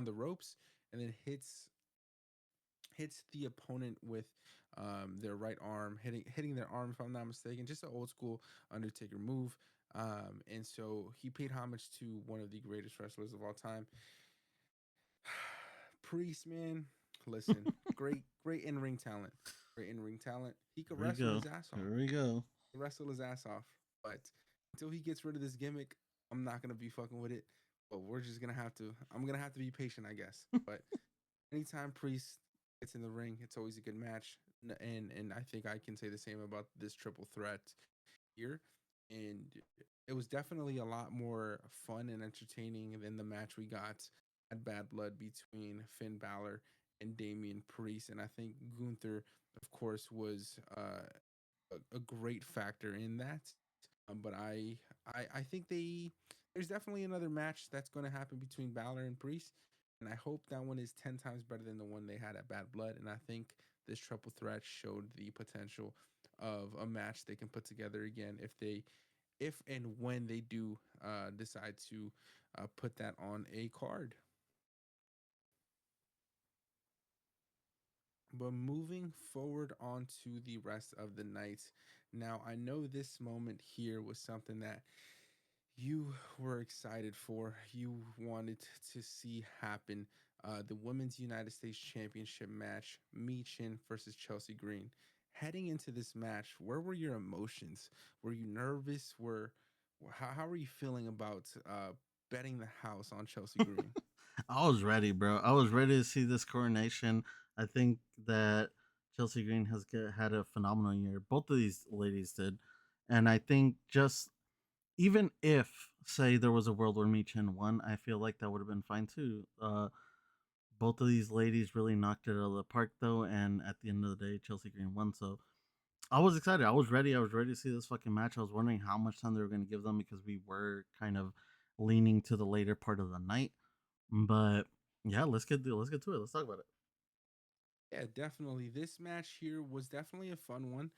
the ropes, and then hits the opponent with their right arm, hitting their arm, if I'm not mistaken. Just an old school Undertaker move. And so he paid homage to one of the greatest wrestlers of all time. Priest, man, listen, great in ring talent, great in ring talent. He could Here we wrestle go. his ass off, Here we go. wrestle his ass off. But until he gets rid of this gimmick, I'm not gonna be fucking with it. But we're just gonna have to. I'm gonna have to be patient, I guess. But anytime Priest gets in the ring, it's always a good match. And I think I can say the same about this triple threat here. And it was definitely a lot more fun and entertaining than the match we got at Bad Blood between Finn Balor and Damian Priest. And I think Gunther, of course, was a great factor in that. But I think there's definitely another match that's going to happen between Balor and Priest, and I hope that one is 10 times better than the one they had at Bad Blood. And I think this triple threat showed the potential of a match they can put together again if and when they do decide to put that on a card. But moving forward on to the rest of the night. Now, I know this moment here was something that you were excited for, you wanted to see happen. The Women's United States Championship match, Michin versus Chelsea Green. Heading into this match, where were your emotions? Were you nervous? How were you feeling about betting the house on Chelsea Green? I was ready, bro. I was ready to see this coronation. I think that Chelsea Green has had a phenomenal year. Both of these ladies did. And I think just even if, say, there was a world where Michin won, I feel like that would have been fine too. Both of these ladies really knocked it out of the park, though. And at the end of the day, Chelsea Green won. So I was excited. I was ready. I was ready to see this fucking match. I was wondering how much time they were going to give them because we were kind of leaning to the later part of the night. But yeah, let's get to it. Let's talk about it. Yeah, definitely. This match here was definitely a fun one.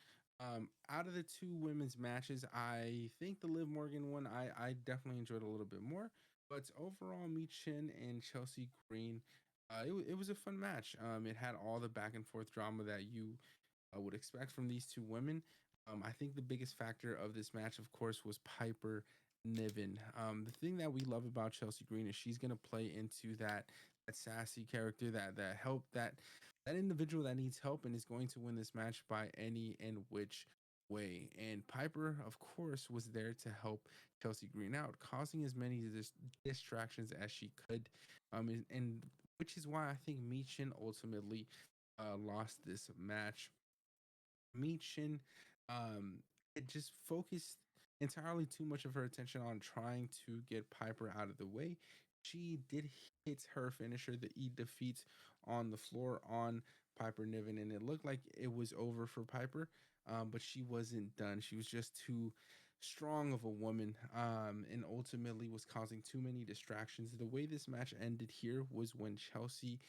Out of the two women's matches, I think the Liv Morgan one I definitely enjoyed a little bit more. But overall, Mi Chin and Chelsea Green, it was a fun match. It had all the back and forth drama that you would expect from these two women. I think the biggest factor of this match, of course, was Piper Niven. The thing that we love about Chelsea Green is she's going to play into that sassy character, that individual that needs help and is going to win this match by any and which way. And Piper, of course, was there to help Chelsea Green out, causing as many distractions as she could. And which is why I think Michin ultimately lost this match. Michin um, it just focused entirely too much of her attention on trying to get Piper out of the way. She did hit her finisher, the E defeat, on the floor on Piper Niven, and it looked like it was over for Piper, but she wasn't done. She was just too strong of a woman, and ultimately was causing too many distractions. The way this match ended here was when Chelsea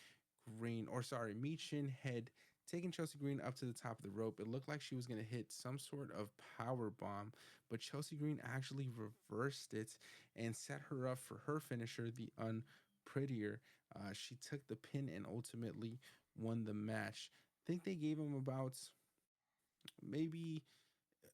Green, or sorry, Michin had taking Chelsea Green up to the top of the rope. It looked like she was going to hit some sort of power bomb, but Chelsea Green actually reversed it and set her up for her finisher, the unprettier. She took the pin and ultimately won the match. I think they gave him about maybe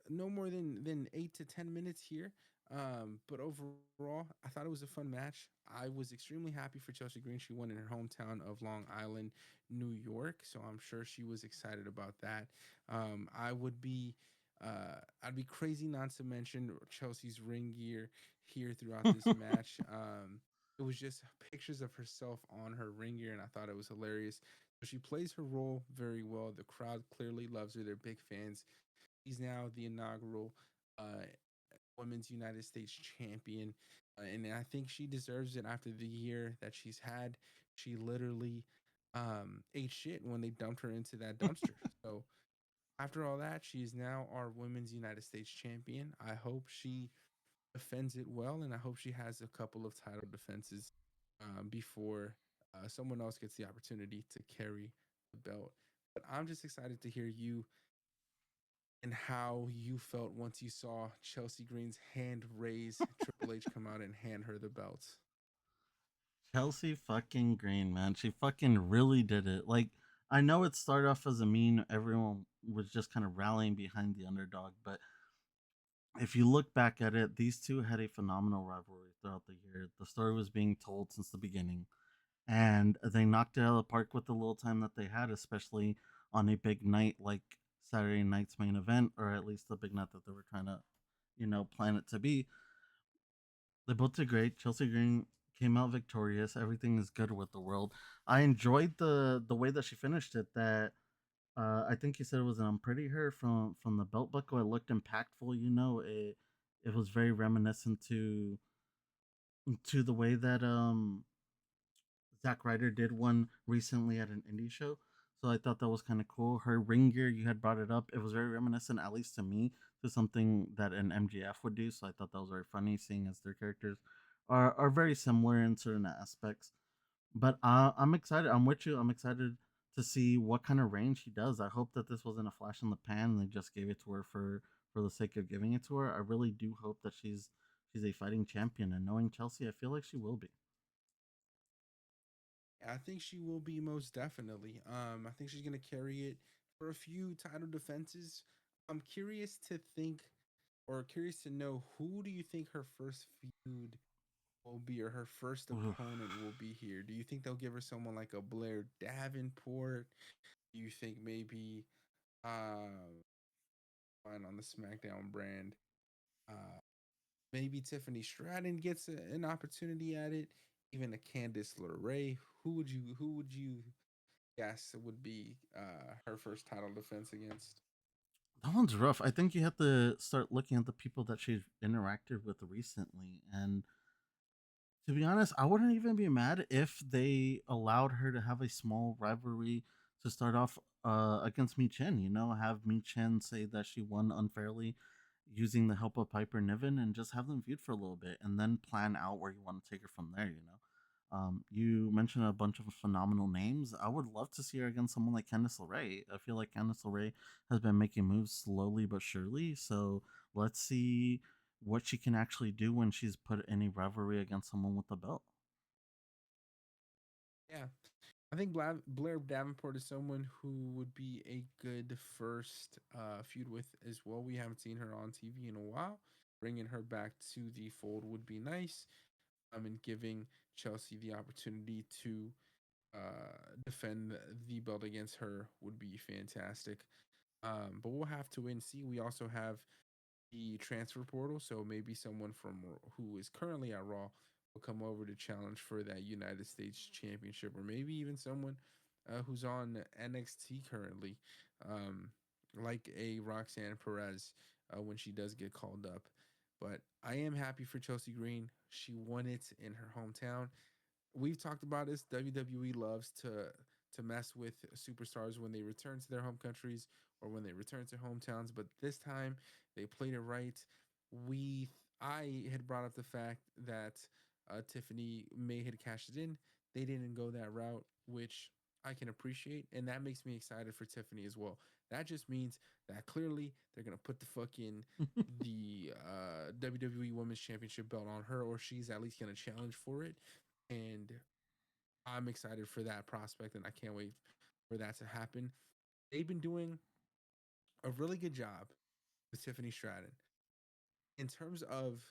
no more than 8 to 10 minutes here. But overall, I thought it was a fun match. I was extremely happy for Chelsea Green. She won in her hometown of Long Island, New York. So I'm sure she was excited about that. I would be, I'd be crazy not to mention Chelsea's ring gear here throughout this match. It was just pictures of herself on her ring gear, and I thought it was hilarious. So she plays her role very well. The crowd clearly loves her. They're big fans. She's now the inaugural uh, Women's United States champion. And I think she deserves it after the year that she's had. She literally ate shit when they dumped her into that dumpster. So after all that, she is now our Women's United States champion. I hope she defends it well, and I hope she has a couple of title defenses before someone else gets the opportunity to carry the belt. But I'm just excited to hear you and how you felt once you saw Chelsea Green's hand raise, Triple H come out and hand her the belts. Chelsea fucking Green, man. She fucking really did it. Like, I know it started off as a meme, everyone was just kind of rallying behind the underdog, but if you look back at it, these two had a phenomenal rivalry throughout the year. The story was being told since the beginning, and they knocked it out of the park with the little time that they had, especially on a big night like Saturday night's main event, or at least the big night that they were trying to, plan it to be. They both did great. Chelsea Green came out victorious. Everything is good with the world. I enjoyed the way that she finished it. That I think you said it was an unpretty her from the belt buckle. It looked impactful. It was very reminiscent to the way that Zack Ryder did one recently at an indie show. So I thought that was kind of cool. Her ring gear, you had brought it up. It was very reminiscent, at least to me, to something that an MGF would do. So I thought that was very funny, seeing as their characters are very similar in certain aspects. But I'm excited. I'm with you. I'm excited to see what kind of range she does. I hope that this wasn't a flash in the pan and they just gave it to her for the sake of giving it to her. I really do hope that she's a fighting champion. And knowing Chelsea, I feel like she will be. I think she will be most definitely. I think she's gonna carry it for a few title defenses. I'm curious to think, or curious to know, who do you think her first feud will be, or her first Oof. opponent will be here? Do you think they'll give her someone like a Blair Davenport? Do you think maybe fine on the SmackDown brand? Uh, Maybe Tiffany Stratton gets an opportunity at it. Even a Candice LeRae. Who would you guess would be her first title defense against? That one's rough. I think you have to start looking at the people that she's interacted with recently. And to be honest, I wouldn't even be mad if they allowed her to have a small rivalry to start off against Mi Chen. Have Mi Chen say that she won unfairly using the help of Piper Niven and just have them feud for a little bit and then plan out where you want to take her from there. You mentioned a bunch of phenomenal names. I would love to see her against someone like Candice LeRae. I feel like Candice LeRae has been making moves slowly but surely. So let's see what she can actually do when she's put any rivalry against someone with a belt. Yeah, I think Blair Davenport is someone who would be a good first feud with as well. We haven't seen her on TV in a while. Bringing her back to the fold would be nice. And giving Chelsea the opportunity to defend the belt against her would be fantastic. But we'll have to wait and see. We also have the transfer portal, so maybe someone from who is currently at Raw will come over to challenge for that United States Championship, or maybe even someone who's on NXT currently, um, like a Roxanne Perez when she does get called up. But I am happy for Chelsea Green. She won it in her hometown. We've talked about this. WWE loves to mess with superstars when they return to their home countries or when they return to hometowns, but this time they played it right. We I had brought up the fact that Tiffany May had cashed it in. They didn't go that route, which I can appreciate, and that makes me excited for Tiffany as well. That just means that clearly they're gonna put the fucking the WWE Women's Championship belt on her, or she's at least gonna challenge for it. And I'm excited for that prospect, and I can't wait for that to happen. They've been doing a really good job with Tiffany Stratton in terms of,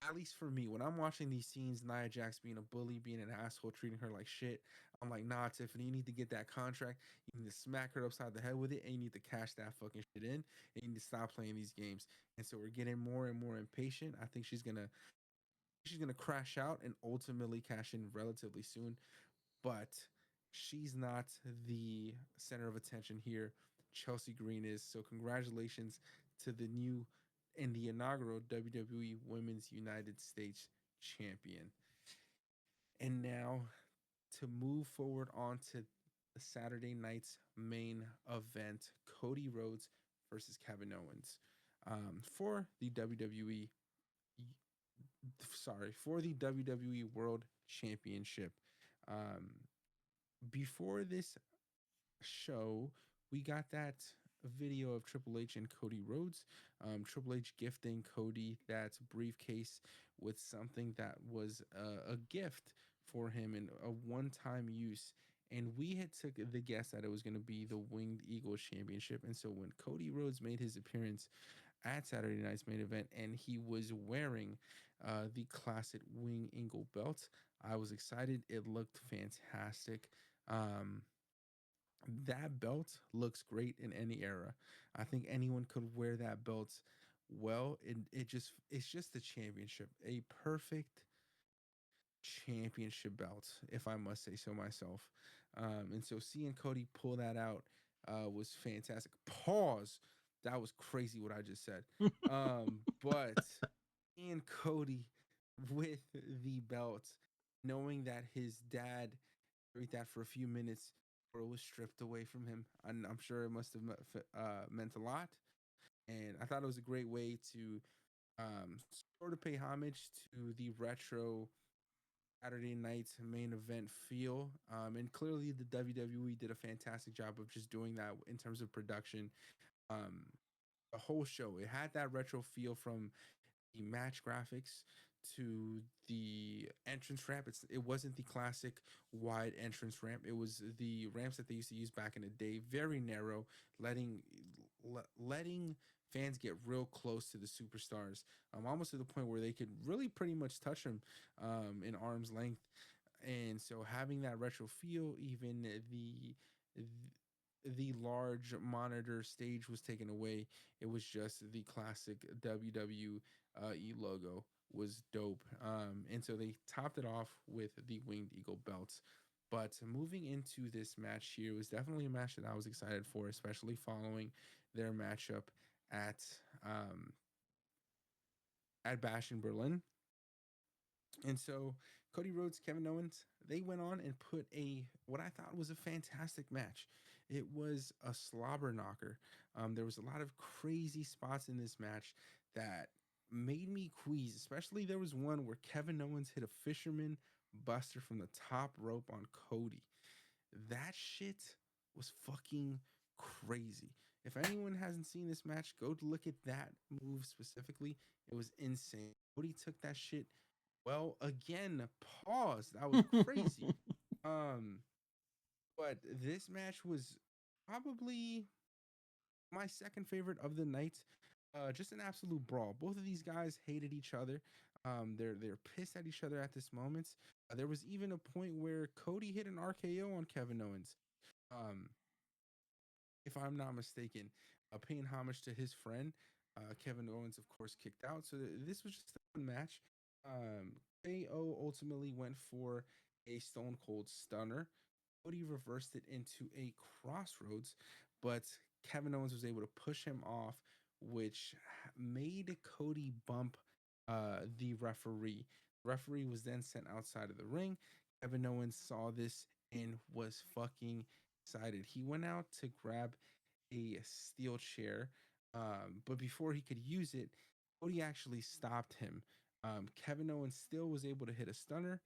at least for me, when I'm watching these scenes, Nia Jax being a bully, being an asshole, treating her like shit. I'm like, nah, Tiffany, you need to get that contract. You need to smack her upside the head with it, and you need to cash that fucking shit in, and you need to stop playing these games. And so we're getting more and more impatient. I think she's gonna crash out and ultimately cash in relatively soon, but she's not the center of attention here. Chelsea Green is. So congratulations to the new and the inaugural WWE Women's United States champion. And now to move forward on to the Saturday night's main event, Cody Rhodes versus Kevin Owens, for the WWE, sorry, for the WWE World Championship. Um, Before this show, we got that video of Triple H and Cody Rhodes. Triple H gifting Cody that briefcase with something that was a gift for him and a one-time use. And we had took the guess that it was going to be the Winged Eagle Championship. And so when Cody Rhodes made his appearance at Saturday night's main event and he was wearing the classic Wing Eagle belt, I was excited. It looked fantastic. Um, that belt looks great in any era. I think anyone could wear that belt well. It's just the championship, a perfect championship belt, if I must say so myself. And so seeing Cody pull that out was fantastic. Pause. That was crazy what I just said. But seeing Cody with the belt, knowing that his dad carried that for a few minutes before it was stripped away from him. I'm sure it must have meant a lot. And I thought it was a great way to sort of pay homage to the retro Saturday night's main event feel. And clearly, the WWE did a fantastic job of just doing that in terms of production. Um, the whole show, it had that retro feel from the match graphics to the entrance ramp. It wasn't the classic wide entrance ramp. It was the ramps that they used to use back in the day, very narrow, letting fans get real close to the superstars, almost to the point where they could really pretty much touch them in arm's length. And so having that retro feel, even the large monitor stage was taken away. It was just the classic WWE logo was dope. And so they topped it off with the Winged Eagle belts. But moving into this match here was definitely a match that I was excited for, especially following their matchup at um, at Bash in Berlin. And so Cody Rhodes, Kevin Owens, they went on and put a what I thought was a fantastic match. It was a slobber knocker. There was a lot of crazy spots in this match that made me queasy. Especially there was one where Kevin Owens hit a fisherman buster from the top rope on Cody. That shit was fucking crazy. If anyone hasn't seen this match, go to look at that move specifically. It was insane. Cody took that shit well, again, pause. That was crazy. Um, but this match was probably my second favorite of the night. Just an absolute brawl. Both of these guys hated each other. They're pissed at each other at this moment. There was even a point where Cody hit an RKO on Kevin Owens. Um, if I'm not mistaken, paying homage to his friend. Kevin Owens, of course, kicked out. So this was just a fun match. Um, KO ultimately went for a Stone Cold Stunner. Cody reversed it into a Crossroads, but Kevin Owens was able to push him off, which made Cody bump the referee. The referee was then sent outside of the ring. Kevin Owens saw this and was fucking excited. He went out to grab a steel chair, but before he could use it, Cody actually stopped him. Kevin Owens still was able to hit a stunner.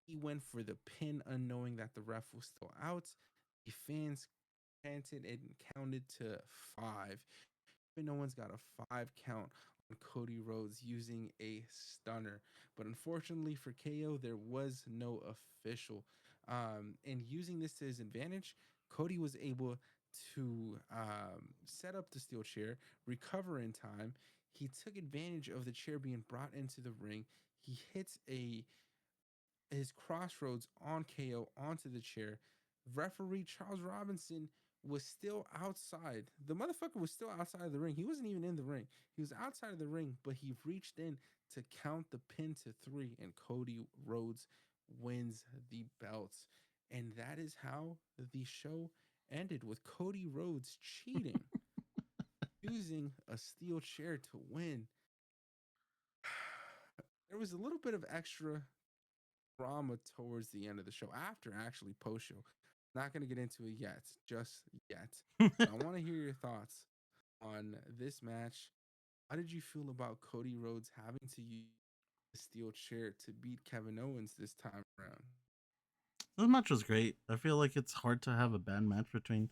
He went for the pin, unknowing that the ref was still out. The fans chanted and counted to five. No one's got a 5 count on Cody Rhodes using a stunner. But unfortunately for KO, there was no official. And using this to his advantage, Cody was able to set up the steel chair, recover in time. He took advantage of the chair being brought into the ring. He hits a his crossroads on KO onto the chair. Referee Charles Robinson was still outside. The motherfucker was still outside of the ring. He wasn't even in the ring. He was outside of the ring, but he reached in to count the pin to three, and Cody Rhodes wins the belts. And that is how the show ended, with Cody Rhodes cheating, using a steel chair to win. There was a little bit of extra drama towards the end of the show, after actually post show. Not going to get into it yet, just yet. I want to hear your thoughts on this match. How did you feel about Cody Rhodes having to use the steel chair to beat Kevin Owens this time around? This match was great. I feel like it's hard to have a bad match between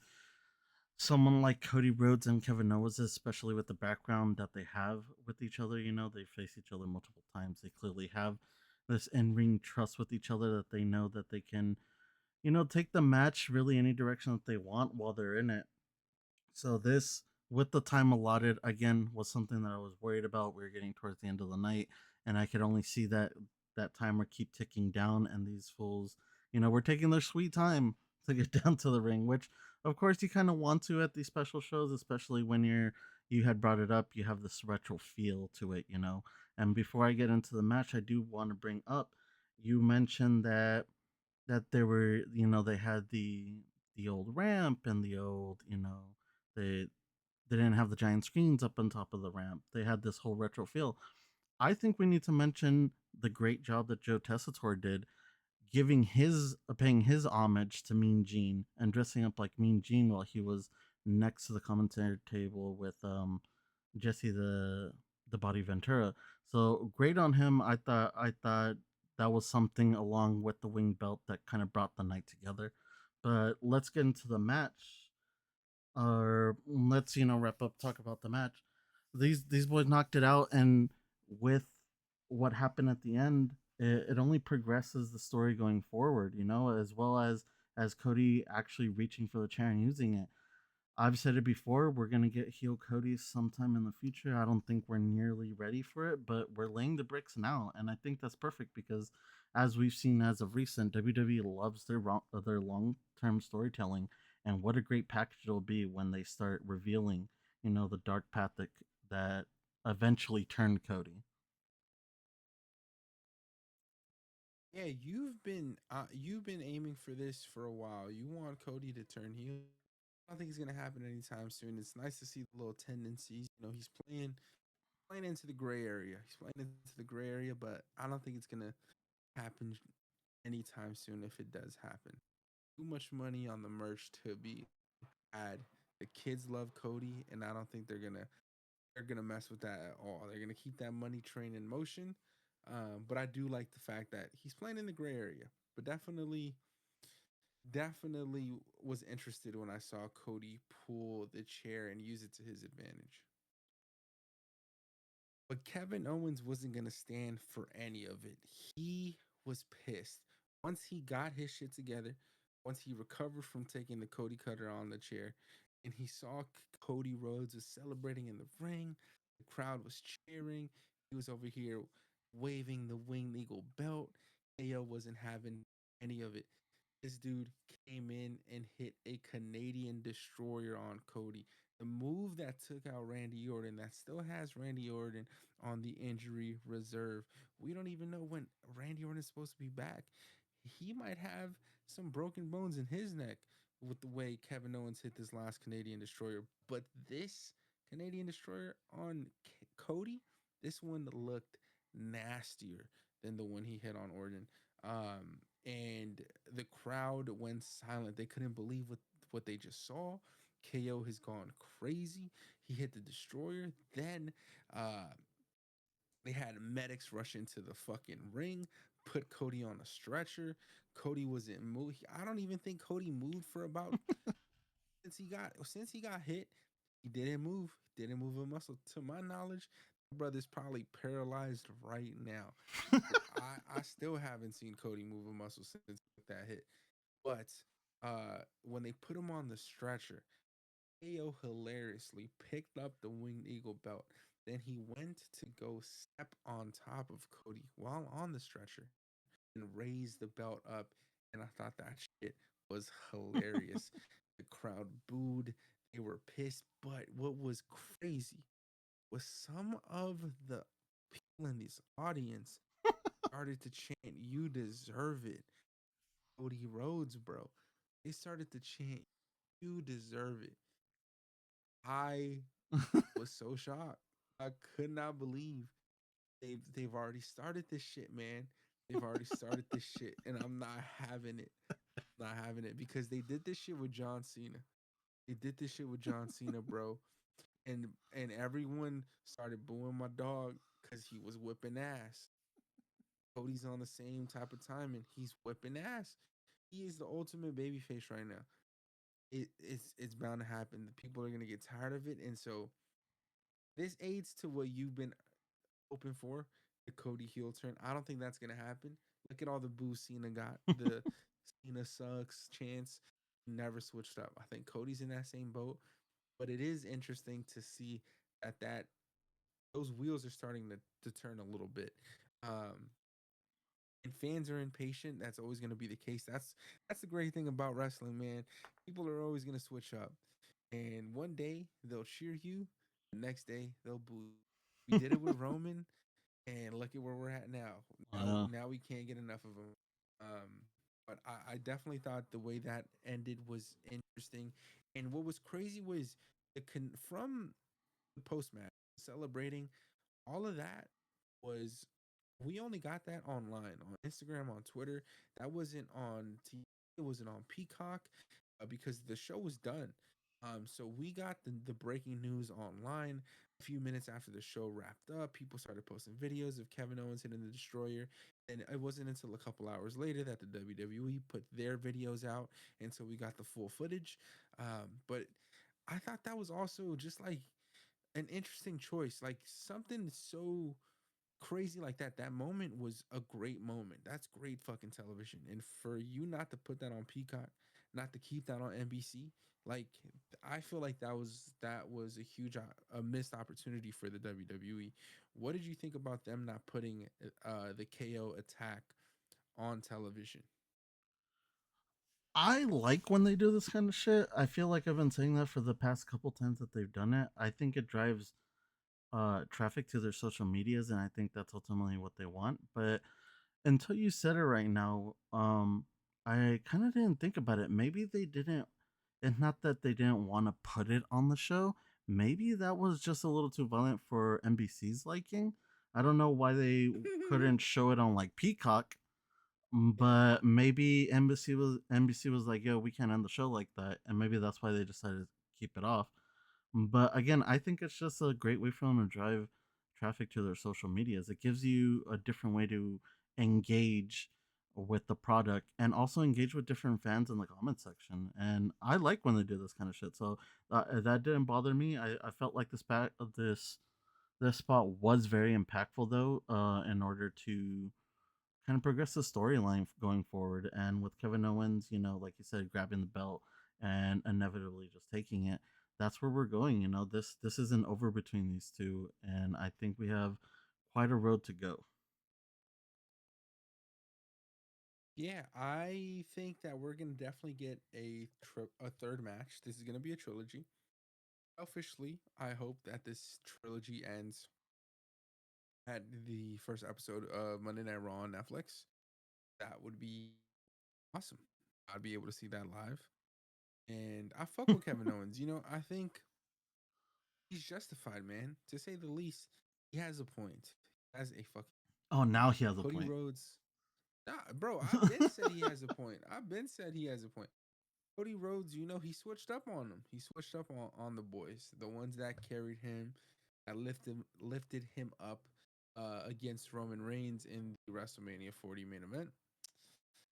someone like Cody Rhodes and Kevin Owens, especially with the background that they have with each other. You know, they face each other multiple times. They clearly have this in ring trust with each other that they know that they can, take the match really any direction that they want while they're in it. So this, with the time allotted, again was something that I was worried about. We were getting towards the end of the night, and I could only see that timer keep ticking down, and these fools, were taking their sweet time to get down to the ring, which of course you kind of want to at these special shows, especially when you had brought it up, you have this retro feel to it. And before I get into the match, I do want to bring up, you mentioned that there were, they had the old ramp and the old, they they didn't have the giant screens up on top of the ramp. They had this whole retro feel. I think we need to mention the great job that Joe Tessitore did, paying his homage to Mean Gene and dressing up like Mean Gene while he was next to the commentary table with Jesse the Body Ventura. So great on him. I thought that was something along with the wing belt that kind of brought the night together. But let's get into the match. Or let's wrap up, talk about the match. These boys knocked it out, and with what happened at the end, it only progresses the story going forward. As well as Cody actually reaching for the chair and using it. I've said it before, we're going to get heel Cody sometime in the future. I don't think we're nearly ready for it, but we're laying the bricks now. And I think that's perfect because, as we've seen as of recent, WWE loves their long term storytelling. And what a great package it'll be when they start revealing, the dark path that eventually turned Cody. Yeah, you've been aiming for this for a while. You want Cody to turn heel. I don't think it's gonna happen anytime soon. It's nice to see the little tendencies. He's playing into the gray area. He's playing into the gray area, but I don't think it's gonna happen anytime soon. If it does happen, too much money on the merch to be had. The kids love Cody, and I don't think they're gonna mess with that at all. They're gonna keep that money train in motion. But I do like the fact that he's playing in the gray area. But definitely was interested when I saw Cody pull the chair and use it to his advantage. But Kevin Owens wasn't going to stand for any of it. He was pissed. Once he got his shit together, once he recovered from taking the Cody Cutter on the chair, and he saw Cody Rhodes was celebrating in the ring, the crowd was cheering. He was over here waving the Winged Eagle belt. AO wasn't having any of it. This dude came in and hit a Canadian destroyer on Cody. The move that took out Randy Orton, that still has Randy Orton on the injury reserve. We don't even know when Randy Orton is supposed to be back. He might have some broken bones in his neck with the way Kevin Owens hit this last Canadian destroyer. But this Canadian destroyer on Cody, this one looked nastier than the one he hit on Orton. And the crowd went silent. They couldn't believe what they just saw. KO has gone crazy. He hit the destroyer. Then uh, they had medics rush into the fucking ring, put Cody on a stretcher. Cody wasn't moved. I don't even think Cody moved for about since he got hit. He didn't move. Didn't move a muscle. To my knowledge, the brother's probably paralyzed right now. I still haven't seen Cody move a muscle since that hit. But when they put him on the stretcher, KO hilariously picked up the winged eagle belt. Then he went to go step on top of Cody while on the stretcher and raise the belt up. And I thought that shit was hilarious. The crowd booed. They were pissed. But what was crazy was some of the people in this audience started to chant, "You deserve it." Cody Rhodes, bro. They started to chant, "You deserve it." I was so shocked. I could not believe they've already started this shit, man. They've already started this shit, and I'm not having it. Not having it because they did this shit with John Cena. They did this shit with John Cena, bro. And everyone started booing my dog because he was whipping ass. Cody's on the same type of time and he's whipping ass. He is the ultimate babyface right now. It's bound to happen. The people are gonna get tired of it, and so this aids to what you've been hoping for, the Cody heel turn. I don't think that's gonna happen. Look at all the boo Cena got. The Cena sucks chance never switched up. I think Cody's in that same boat, but it is interesting to see that those wheels are starting to turn a little bit. Um, and fans are impatient. That's always going to be the case. That's the great thing about wrestling, man. People are always going to switch up, and one day they'll cheer you, the next day they'll boo you. We did it with Roman, and look at where we're at now. Uh, Now we can't get enough of him. Um, but I definitely thought the way that ended was interesting, and what was crazy was from the post match celebrating all of that was we only got that online on Instagram, on Twitter. That wasn't on TV. It wasn't on Peacock because the show was done. So we got the breaking news online a few minutes after the show wrapped up. People started posting videos of Kevin Owens hitting the destroyer. And it wasn't until a couple hours later that the WWE put their videos out. And so we got the full footage. But I thought that was also just like an interesting choice. Like something so crazy like that. That moment was a great moment. That's great fucking television. And for you not to put that on Peacock, not to keep that on NBC, like I feel like that was a huge a missed opportunity for the WWE. What did you think about them not putting the KO attack on television? I like when they do this kind of shit. I feel like I've been saying that for the past couple times that they've done it. I think it drives traffic to their social medias, and I think that's ultimately what they want. But until you said it right now, I kind of didn't think about it. Maybe they didn't. It's not that they didn't want to put it on the show. Maybe that was just a little too violent for NBC's liking. I don't know why they couldn't show it on like Peacock, but maybe NBC was like, "Yo, we can't end the show like that," and maybe that's why they decided to keep it off. But again, I think it's just a great way for them to drive traffic to their social medias. It gives you a different way to engage with the product and also engage with different fans in the comment section. And I like when they do this kind of shit. So that didn't bother me. I felt like this spot was very impactful though, in order to kind of progress the storyline going forward. And with Kevin Owens, like you said, grabbing the belt and inevitably just taking it, that's where we're going. This isn't over between these two, and I think we have quite a road to go. Yeah, I think that we're gonna definitely get a third match. This is gonna be a trilogy. Selfishly, I hope that this trilogy ends at the first episode of Monday Night Raw on Netflix. That would be awesome. I'd be able to see that live. And I fuck with Kevin Owens. I think he's justified, man. To say the least, he has a point. He has a fucking Oh, now he has a Cody point. Rhodes. Nah, bro, I've been said he has a point. I've been said he has a point. Cody Rhodes, he switched up on them. He switched up on the boys, the ones that carried him, that lifted him up against Roman Reigns in the WrestleMania 40 main event.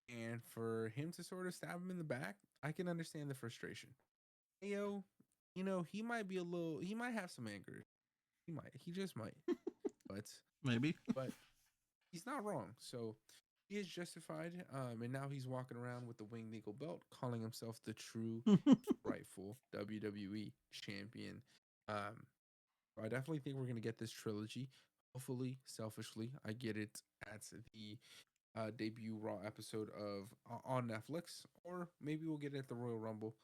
And for him to sort of stab him in the back, I can understand the frustration. Ayo, he might be he might have some anger. He just might. But Maybe. but he's not wrong. So he is justified. And now he's walking around with the Winged Eagle belt, calling himself the true rightful WWE champion. Um, I definitely think we're gonna get this trilogy. Hopefully, selfishly, I get it at the debut Raw episode of on Netflix, or maybe we'll get it at the Royal Rumble.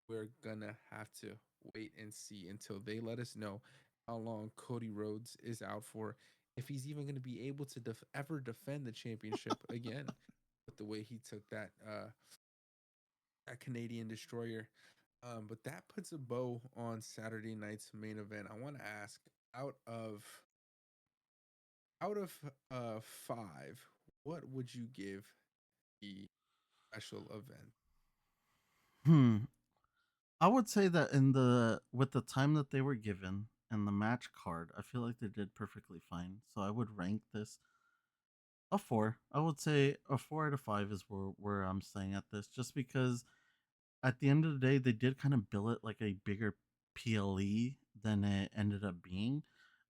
We're gonna have to wait and see until they let us know how long Cody Rhodes is out for, if he's even going to be able to ever defend the championship again, with the way he took that Canadian destroyer. But that puts a bow on Saturday night's main event. I want to ask, out of out of five, what would you give the special event? Hmm. I would say that in the with the time that they were given and the match card, I feel like they did perfectly fine. So I would rank this a 4. I would say a 4 out of 5 is where I'm staying at this, just because at the end of the day, they did kind of bill it like a bigger PLE than it ended up being.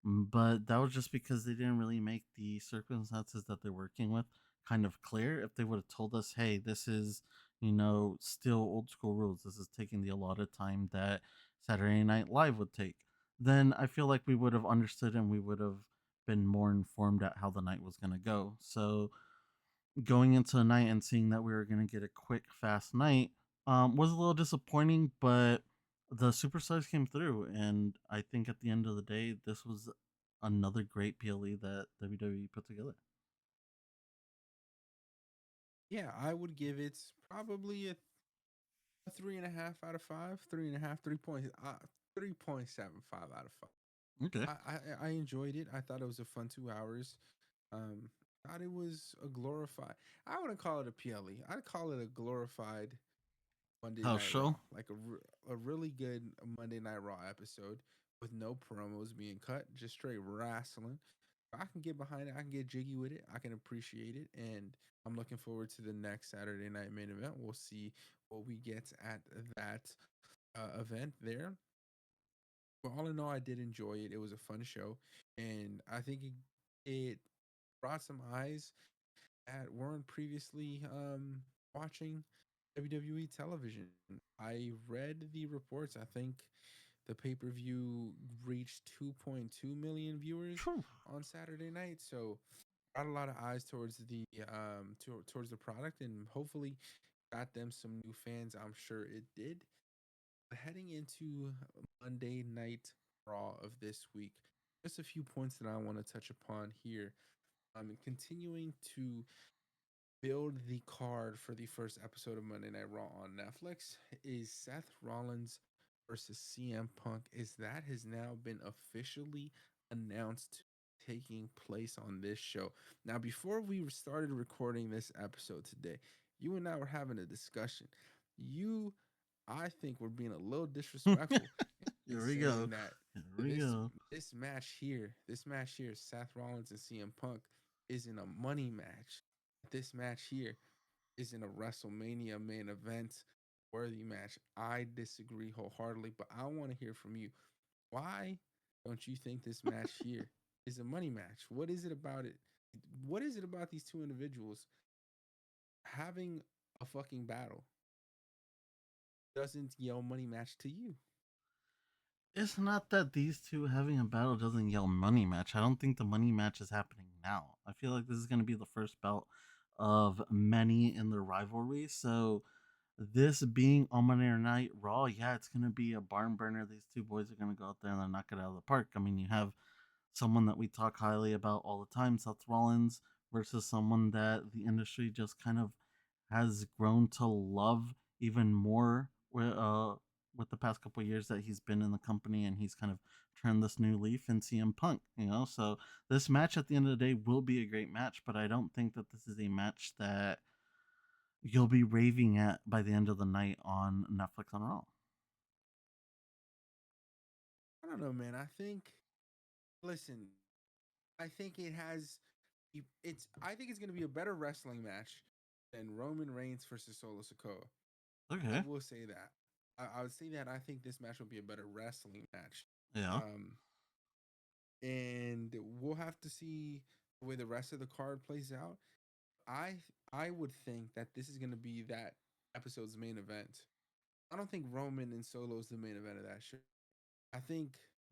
But that was just because they didn't really make the circumstances that they're working with kind of clear. If they would have told us, hey, this is, still old school rules, this is taking the allotted time that Saturday Night Live would take, then I feel like we would have understood and we would have been more informed at how the night was going to go. So going into the night and seeing that we were going to get a quick, fast night was a little disappointing, but the superstars came through. And I think at the end of the day, this was another great PLE that WWE put together. Yeah, I would give it probably a 3.5 out of 5, 3.5, 3.75 out of 5. Okay. I enjoyed it. I thought it was a fun 2 hours. Thought it was a glorified. I wouldn't call it a PLE. I'd call it a glorified Monday House Night Raw, show. like a really good Monday Night Raw episode with no promos being cut, just straight wrestling. I can get behind it. I can get jiggy with it. I can appreciate it, and I'm looking forward to the next Saturday night main event. We'll see what we get at that event there. But all in all, I did enjoy it. It was a fun show, and I think it brought some eyes that weren't previously watching WWE television. I read the reports. I think the pay per view reached 2.2 million viewers Phew. on Saturday night. So brought a lot of eyes towards towards the product, and hopefully got them some new fans. I'm sure it did. Heading into Monday Night Raw of this week, just a few points that I want to touch upon here. Continuing to build the card for the first episode of Monday Night Raw on Netflix is Seth Rollins versus CM Punk. Is that has now been officially announced taking place on this show. Now, before we started recording this episode today, you and I were having a discussion. You, I think, were being a little disrespectful and Here we go. saying that Here we this go. this match here, Seth Rollins and CM Punk, isn't a money match. This match here isn't a WrestleMania main event worthy match. I disagree wholeheartedly, but I want to hear from you. Why don't you think this match here is a money match? What is it about it? What is it about these two individuals having a fucking battle doesn't yell money match to you? It's not that these two having a battle doesn't yell money match. I don't think the money match is happening now. I feel like this is going to be the first bout of many in their rivalry. So this being on Monday Night Raw, yeah, it's gonna be a barn burner. These two boys are gonna go out there and they're knock it out of the park. I mean, you have someone that we talk highly about all the time, Seth Rollins, versus someone that the industry just kind of has grown to love even more with the past couple of years that he's been in the company, and he's kind of turned this new leaf in CM Punk, you know. So this match at the end of the day will be a great match, but I don't think that this is a match that you'll be raving at by the end of the night on Netflix on Raw. I don't know, man. Listen, I think I think it's going to be a better wrestling match than Roman Reigns versus Solo Sikoa. I Okay. will say that. I would say that I think this match will be a better wrestling match. Yeah. Um, and we'll have to see the way the rest of the card plays out. I I would think that this is going to be that episode's main event. I don't think Roman and Solo is the main event of that show. I think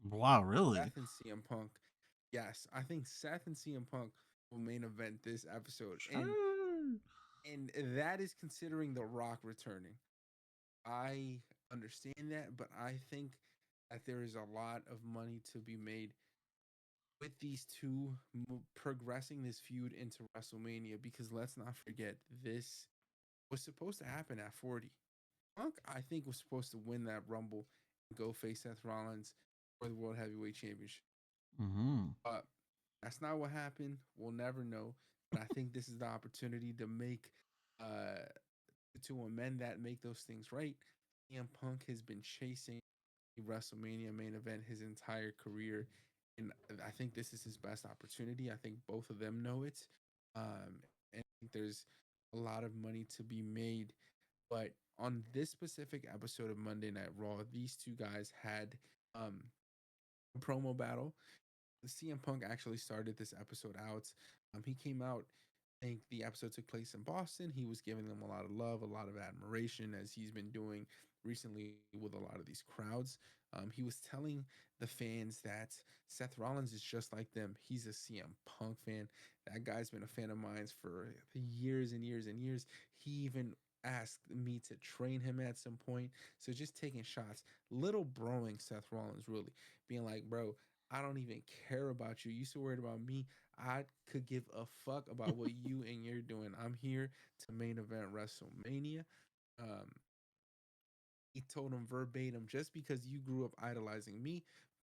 Wow, really? Seth and CM Punk. Yes, I think Seth and CM Punk will main event this episode, Sure. and that is considering The Rock returning. I understand that, but I think that there is a lot of money to be made with these two progressing this feud into WrestleMania, because let's not forget this was supposed to happen at 40. Punk, I think, was supposed to win that Rumble and go face Seth Rollins for the World Heavyweight Championship. Mm-hmm. But that's not what happened. We'll never know. But I think this is the opportunity to uh, amend that, make those things right. CM Punk has been chasing the WrestleMania main event his entire career, and I think this is his best opportunity. I think both of them know it, and I think there's a lot of money to be made. But on this specific episode of Monday Night Raw, these two guys had um, a promo battle. CM Punk actually started this episode out. He came out. I think the episode took place in Boston. He was giving them a lot of love, a lot of admiration, as he's been doing recently with a lot of these crowds. He was telling the fans that Seth Rollins is just like them. He's a CM Punk fan. That guy's been a fan of mine for years and years and years. He even asked me to train him at some point. So just taking shots, little broing Seth Rollins, really being like, bro, I don't even care about you. You so worried about me. I could give a fuck about what you and you're doing. I'm here to main event WrestleMania. Um, he told him verbatim, just because you grew up idolizing me,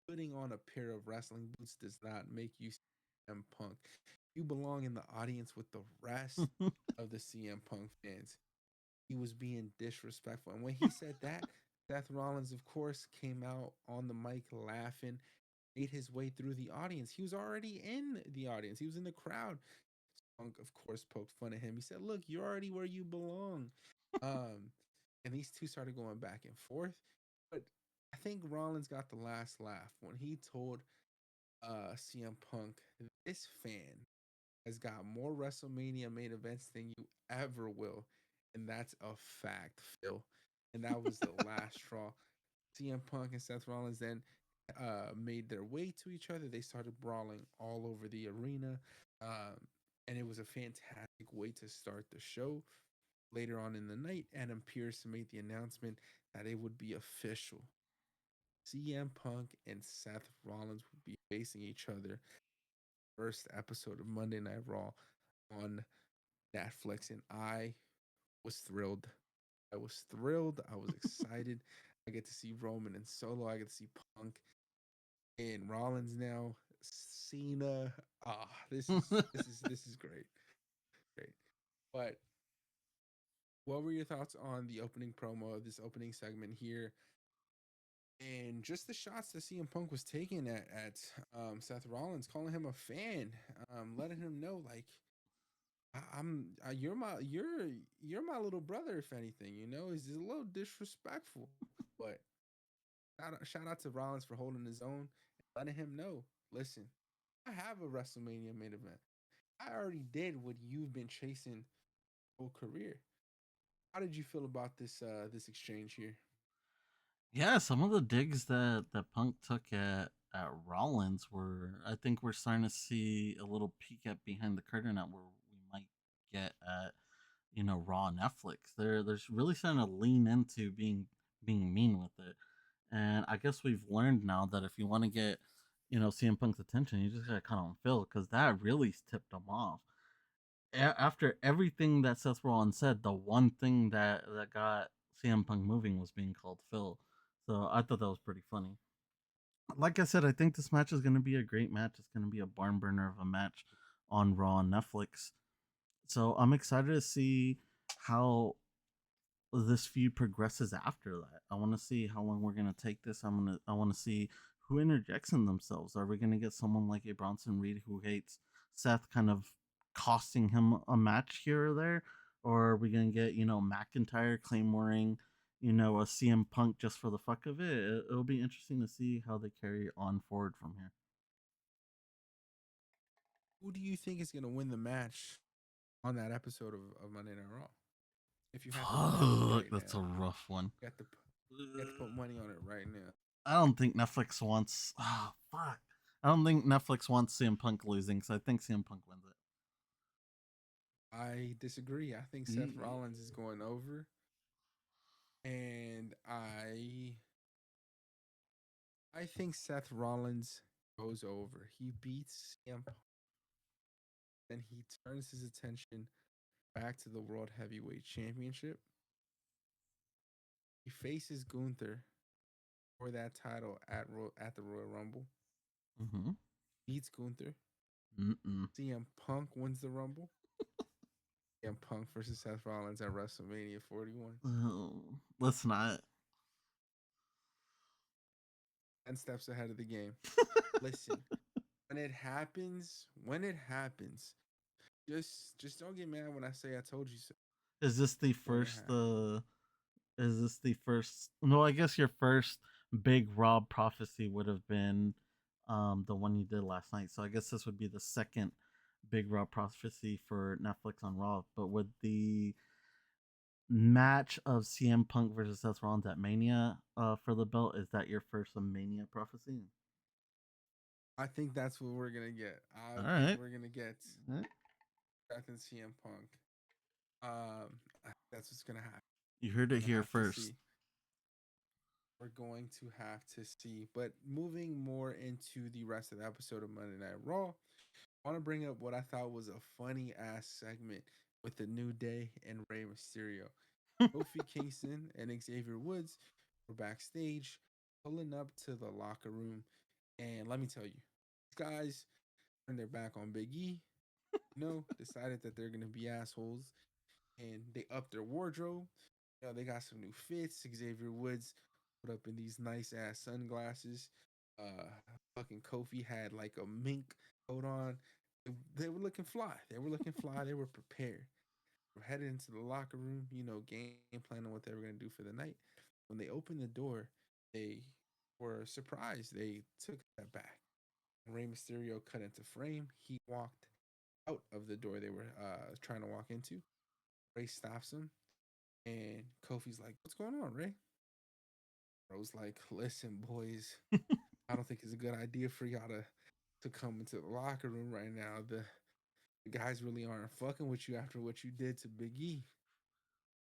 putting on a pair of wrestling boots does not make you CM Punk. You belong in the audience with the rest of the CM Punk fans. He was being disrespectful. And when he said that, Seth Rollins, of course, came out on the mic laughing, made his way through the audience. He was already in the audience. He was in the crowd. Punk, of course, poked fun at him. He said, "Look, you're already where you belong." Um, and these two started going back and forth. But I think Rollins got the last laugh when he told CM Punk, "This fan has got more WrestleMania main events than you ever will," and that's a fact, Phil. And that was the last straw. CM Punk and Seth Rollins then made their way to each other. They started brawling all over the arena. Um, and it was a fantastic way to start the show. Later on in the night, Adam Pearce made the announcement that it would be official. CM Punk and Seth Rollins would be facing each other first episode of Monday Night Raw on Netflix. And I was thrilled. I was thrilled. I was excited. I get to see Roman and Solo. I get to see Punk and Rollins now, Cena. This is great, great. But what were your thoughts on the opening promo of this opening segment here, and just the shots that CM Punk was taking at Seth Rollins, calling him a fan, letting him know like you're my little brother, if anything, is a little disrespectful, but shout out to Rollins for holding his own and letting him know, listen, I have a WrestleMania main event. I already did what you've been chasing whole career. How did you feel about this exchange here? Yeah, some of the digs that Punk took at Rollins were, I think we're starting to see a little peek at behind the curtain at where we might get Raw Netflix. They're really starting to lean into being mean with it. And I guess we've learned now that if you want to get, CM Punk's attention, you just gotta cut on Phil because that really tipped him off. After everything that Seth Rollins said, the one thing that got CM Punk moving was being called Phil. So I thought that was pretty funny. Like I said, I think this match is going to be a great match. It's going to be a barn burner of a match on Raw on Netflix. So I'm excited to see how this feud progresses after that. I want to see how long we're gonna take this. I want to see who interjects in themselves. Are we gonna get someone like a Bronson Reed who hates Seth, kind of costing him a match here or there, or are we gonna get McIntyre claymoring a CM Punk just for the fuck of it? It'll be interesting to see how they carry on forward from here. Who do you think is going to win the match on that episode of Monday Night Raw? If you had to bet Fuck, right that's now, a rough one. you have to put money on it right now. I don't think Netflix wants. Oh, fuck. I don't think Netflix wants CM Punk losing, because I think CM Punk wins I disagree. I think Seth it. Rollins is going over, and I think Seth Rollins goes over. He beats CM Punk, then he turns his attention back to the World Heavyweight Championship. He faces Gunther for that title at the Royal Rumble. Mm-hmm. Beats Gunther. Mm-mm. CM Punk wins the Rumble. CM Punk versus Seth Rollins at WrestleMania 41. Oh, listen, I 10 steps ahead of the game. Listen, when it happens, just don't get mad when I say I told you so. is this the When it first? happens. Is this the first? No, I guess your first big Rob prophecy would have been, the one you did last night. So I guess this would be the second big Rob prophecy for Netflix on Raw. But with the match of CM Punk versus Seth Rollins at Mania, for the belt, is that your first Mania prophecy? I think that's what we're gonna get. I All think right. we're gonna get All right. Seth and CM Punk. That's what's gonna happen. You heard it We're gonna here have to first. see. We're going to have to see. But moving more into the rest of the episode of Monday Night Raw, I want to bring up what I thought was a funny ass segment with the New Day and Rey Mysterio. Kofi Kingston and Xavier Woods were backstage, pulling up to the locker room, and let me tell you, these guys turned their back on Big E. Decided that they're gonna be assholes, and they upped their wardrobe. They got some new fits. Xavier Woods put up in these nice ass sunglasses. Uh, fucking Kofi had like a mink coat on. They were looking fly. They were looking fly. They were prepared. We're headed into the locker room, game planning what they were going to do for the night. When they opened the door, they were surprised. They took that back. Rey Mysterio cut into frame. He walked out of the door they were trying to walk into. Ray stops him, and Kofi's like, "What's going on, Ray?" Bro's like, "Listen, boys, I don't think it's a good idea for y'all to come into the locker room right now. The guys really aren't fucking with you after what you did to Big E."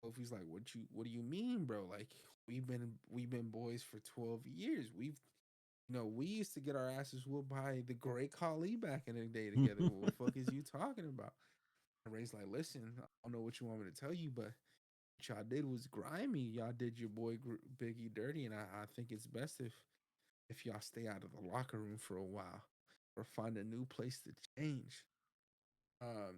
Kofi's like, what do you mean, bro? Like, we've been boys for 12 years. We used to get our asses whooped by the great Khali back in the day together. What the fuck is you talking about? And Ray's like, listen, I don't know what you want me to tell you, but what y'all did was grimy. Y'all did your boy Big E dirty, and I think it's best if y'all stay out of the locker room for a while or find a new place to change.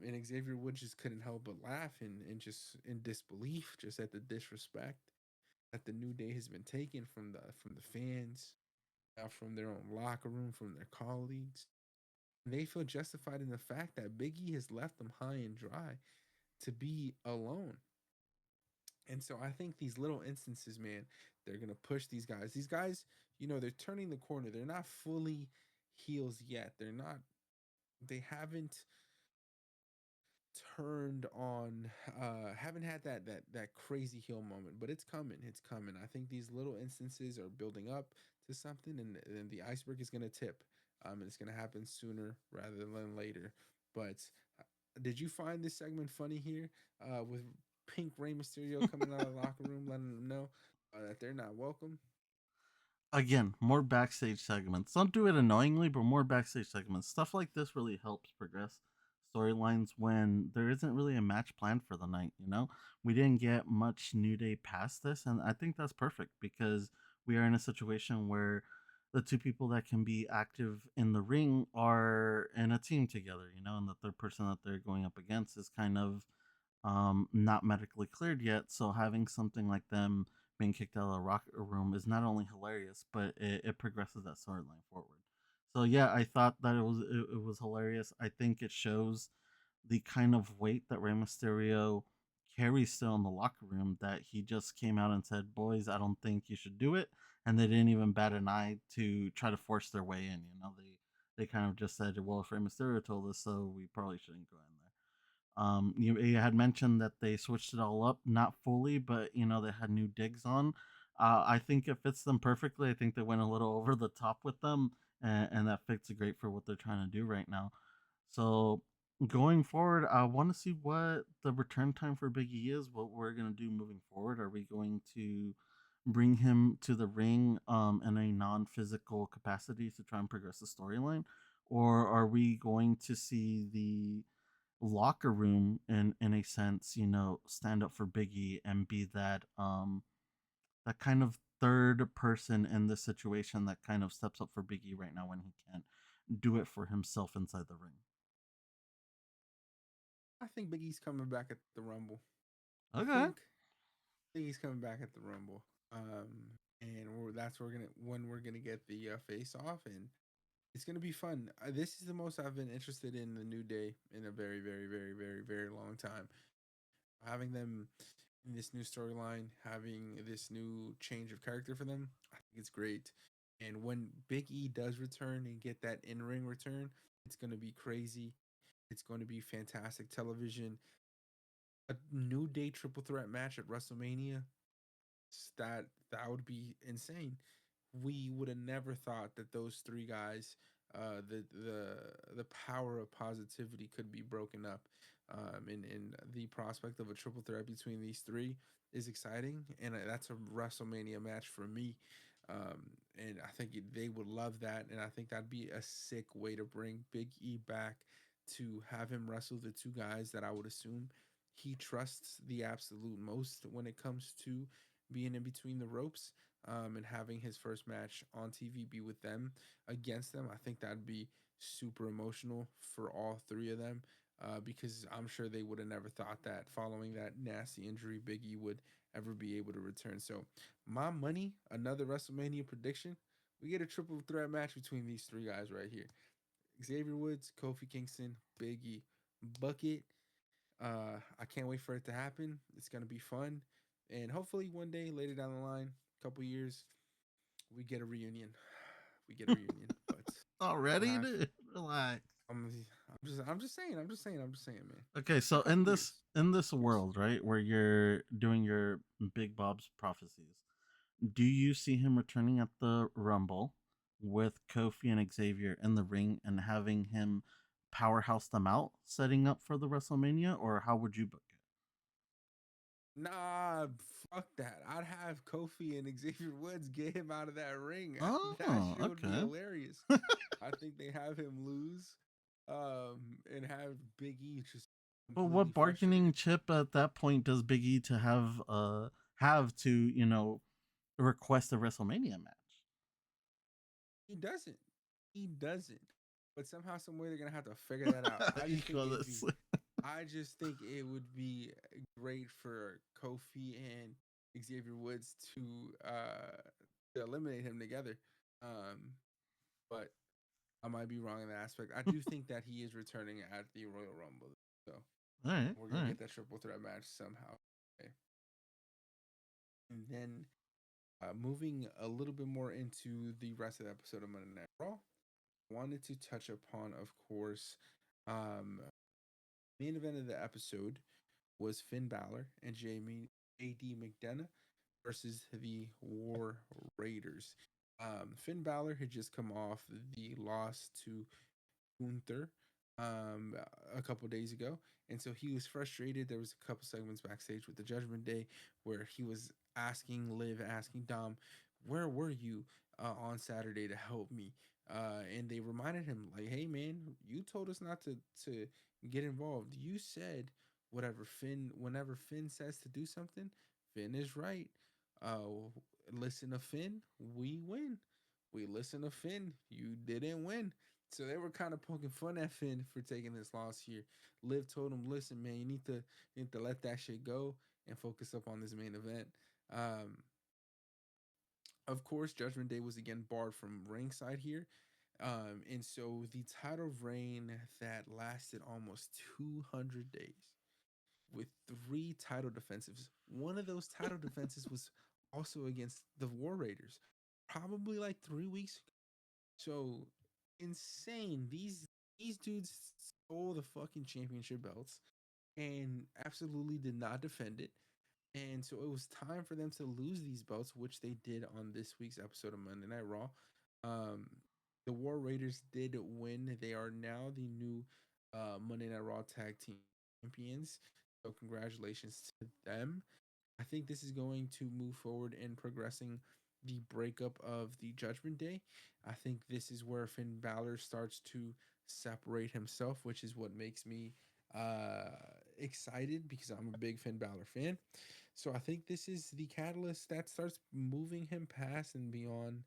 And Xavier Woods just couldn't help but laugh and just in disbelief, just at the disrespect that the New Day has been taken from the fans, from their own locker room, from their colleagues. And they feel justified in the fact that Big E has left them high and dry to be alone. And so I think these little instances, man, they're gonna push these guys. These guys, they're turning the corner. They're not fully heels yet. They're not. They haven't turned on haven't had that crazy heel moment, but it's coming. I think these little instances are building up to something, and then the iceberg is going to tip, and it's going to happen sooner rather than later. But Did you find this segment funny here? With Pink Rey Mysterio coming out of the locker room, letting them know that they're not welcome. Again, more backstage segments. Don't do it annoyingly, but more backstage segments. Stuff like this really helps progress storylines when there isn't really a match planned for the night, you know? We didn't get much New Day past this, and I think that's perfect because we are in a situation where the two people that can be active in the ring are in a team together, you know, and the third person that they're going up against is kind of not medically cleared yet. So having something like them being kicked out of the rocker room is not only hilarious, but it progresses that storyline forward. So yeah, I thought that it was hilarious. I think it shows the kind of weight that Rey Mysterio carries still in the locker room, that he just came out and said, "Boys, I don't think you should do it," and they didn't even bat an eye to try to force their way in. You know, they kind of just said, "Well, if Rey Mysterio told us so, we probably shouldn't go in there." You had mentioned that they switched it all up, not fully, but you know they had new digs on. I think it fits them perfectly. I think they went a little over the top with them, and that fits great for what they're trying to do right now. So going forward, I want to see what the return time for Big E is. What we're gonna do moving forward. Are we going to bring him to the ring in a non-physical capacity to try and progress the storyline, or are we going to see the locker room in a sense, you know, stand up for Biggie and be that kind of third person in the situation that kind of steps up for Biggie right now when he can't do it for himself inside the ring. I think Big E's coming back at the Rumble. I Okay. think he's coming back at the Rumble. And that's where we're gonna when we're gonna get the face off, and it's gonna be fun. This is the most I've been interested in the New Day in a very, very, very, very, very long time. Having them in this new storyline, having this new change of character for them, I think it's great. And when Big E does return and get that in ring return, it's gonna be crazy. It's going to be fantastic television. A New Day triple threat match at WrestleMania, that would be insane. We would have never thought that those three guys, the power of positivity could be broken up. And the prospect of a triple threat between these three is exciting, and that's a WrestleMania match for me. And I think they would love that, and I think that'd be a sick way to bring Big E back, to have him wrestle the two guys that I would assume he trusts the absolute most when it comes to being in between the ropes, and having his first match on TV be with them against them. I think that'd be super emotional for all three of them, because I'm sure they would have never thought that following that nasty injury, Biggie would ever be able to return. So, my money, another WrestleMania prediction, we get a triple threat match between these three guys right here: Xavier Woods, Kofi Kingston, Biggie, Bucket. I can't wait for it to happen. It's gonna be fun, and hopefully one day later down the line, a couple years, we get a reunion. We get a reunion, but we'll Already, have. dude. Relax. I'm just saying, man. Okay, A so couple years, in this years. world, right, where you're doing your Big Bob's prophecies, do you see him returning at the Rumble with Kofi and Xavier in the ring and having him powerhouse them out, setting up for the WrestleMania, or how would you book it? Nah, fuck that. I'd have Kofi and Xavier Woods get him out of that ring. That Oh, shit would be okay. hilarious. I think they have him lose, and have Big E just But completely what frustrated. bargaining chip at that point does Big E to have to, you know, request a WrestleMania match? He doesn't. He doesn't. But somehow, some way, they're gonna have to figure that out. Hijo de su- I just think it would be great for Kofi and Xavier Woods to eliminate him together. Um, but I might be wrong in that aspect. I do think that he is returning at the Royal Rumble, so All right, we're all gonna right. get that triple threat match somehow. Okay. And then, moving a little bit more into the rest of the episode of Monday Night Raw, wanted to touch upon, of course, um, main event of the episode was Finn Balor and Jamie AD McDonough versus the War Raiders. Finn Balor had just come off the loss to Gunther. um a couple days ago, and so he was frustrated. There was a couple segments backstage with the Judgment Day where he was asking Dom, where were you on Saturday to help me? And they reminded him like, hey man, you told us not to get involved. You said whenever Finn says to do something, Finn is right. uh Listen to Finn, we win. We listen to Finn, you didn't win. So they were kind of poking fun at Finn for taking this loss here. Liv told him, "Listen, man, you need to let that shit go and focus up on this main event." Um, of course, Judgment Day was again barred from ringside here, and so the title reign that lasted almost 200 days with three title defenses. One of those title defenses was also against the War Raiders, probably like 3 weeks. So insane. These dudes stole the fucking championship belts and absolutely did not defend it. And so it was time for them to lose these belts, which they did on this week's episode of Monday Night Raw. Um, the War Raiders did win. They are now the new Monday Night Raw tag team champions. So congratulations to them. I think this is going to move forward in progressing the breakup of the Judgment Day. I think this is where Finn Balor starts to separate himself, which is what makes me uh excited because I'm a big Finn Balor fan. So I think this is the catalyst that starts moving him past and beyond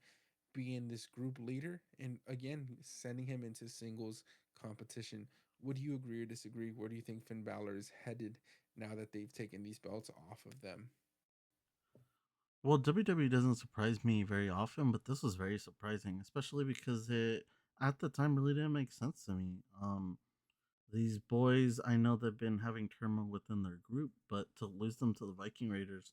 being this group leader and again sending him into singles competition. Would you agree or disagree? Where do you think Finn Balor is headed now that they've taken these belts off of them? Well, WWE doesn't surprise me very often, but this was very surprising, especially because it at the time really didn't make sense to me. These boys, I know they've been having turmoil within their group, but to lose them to the Viking Raiders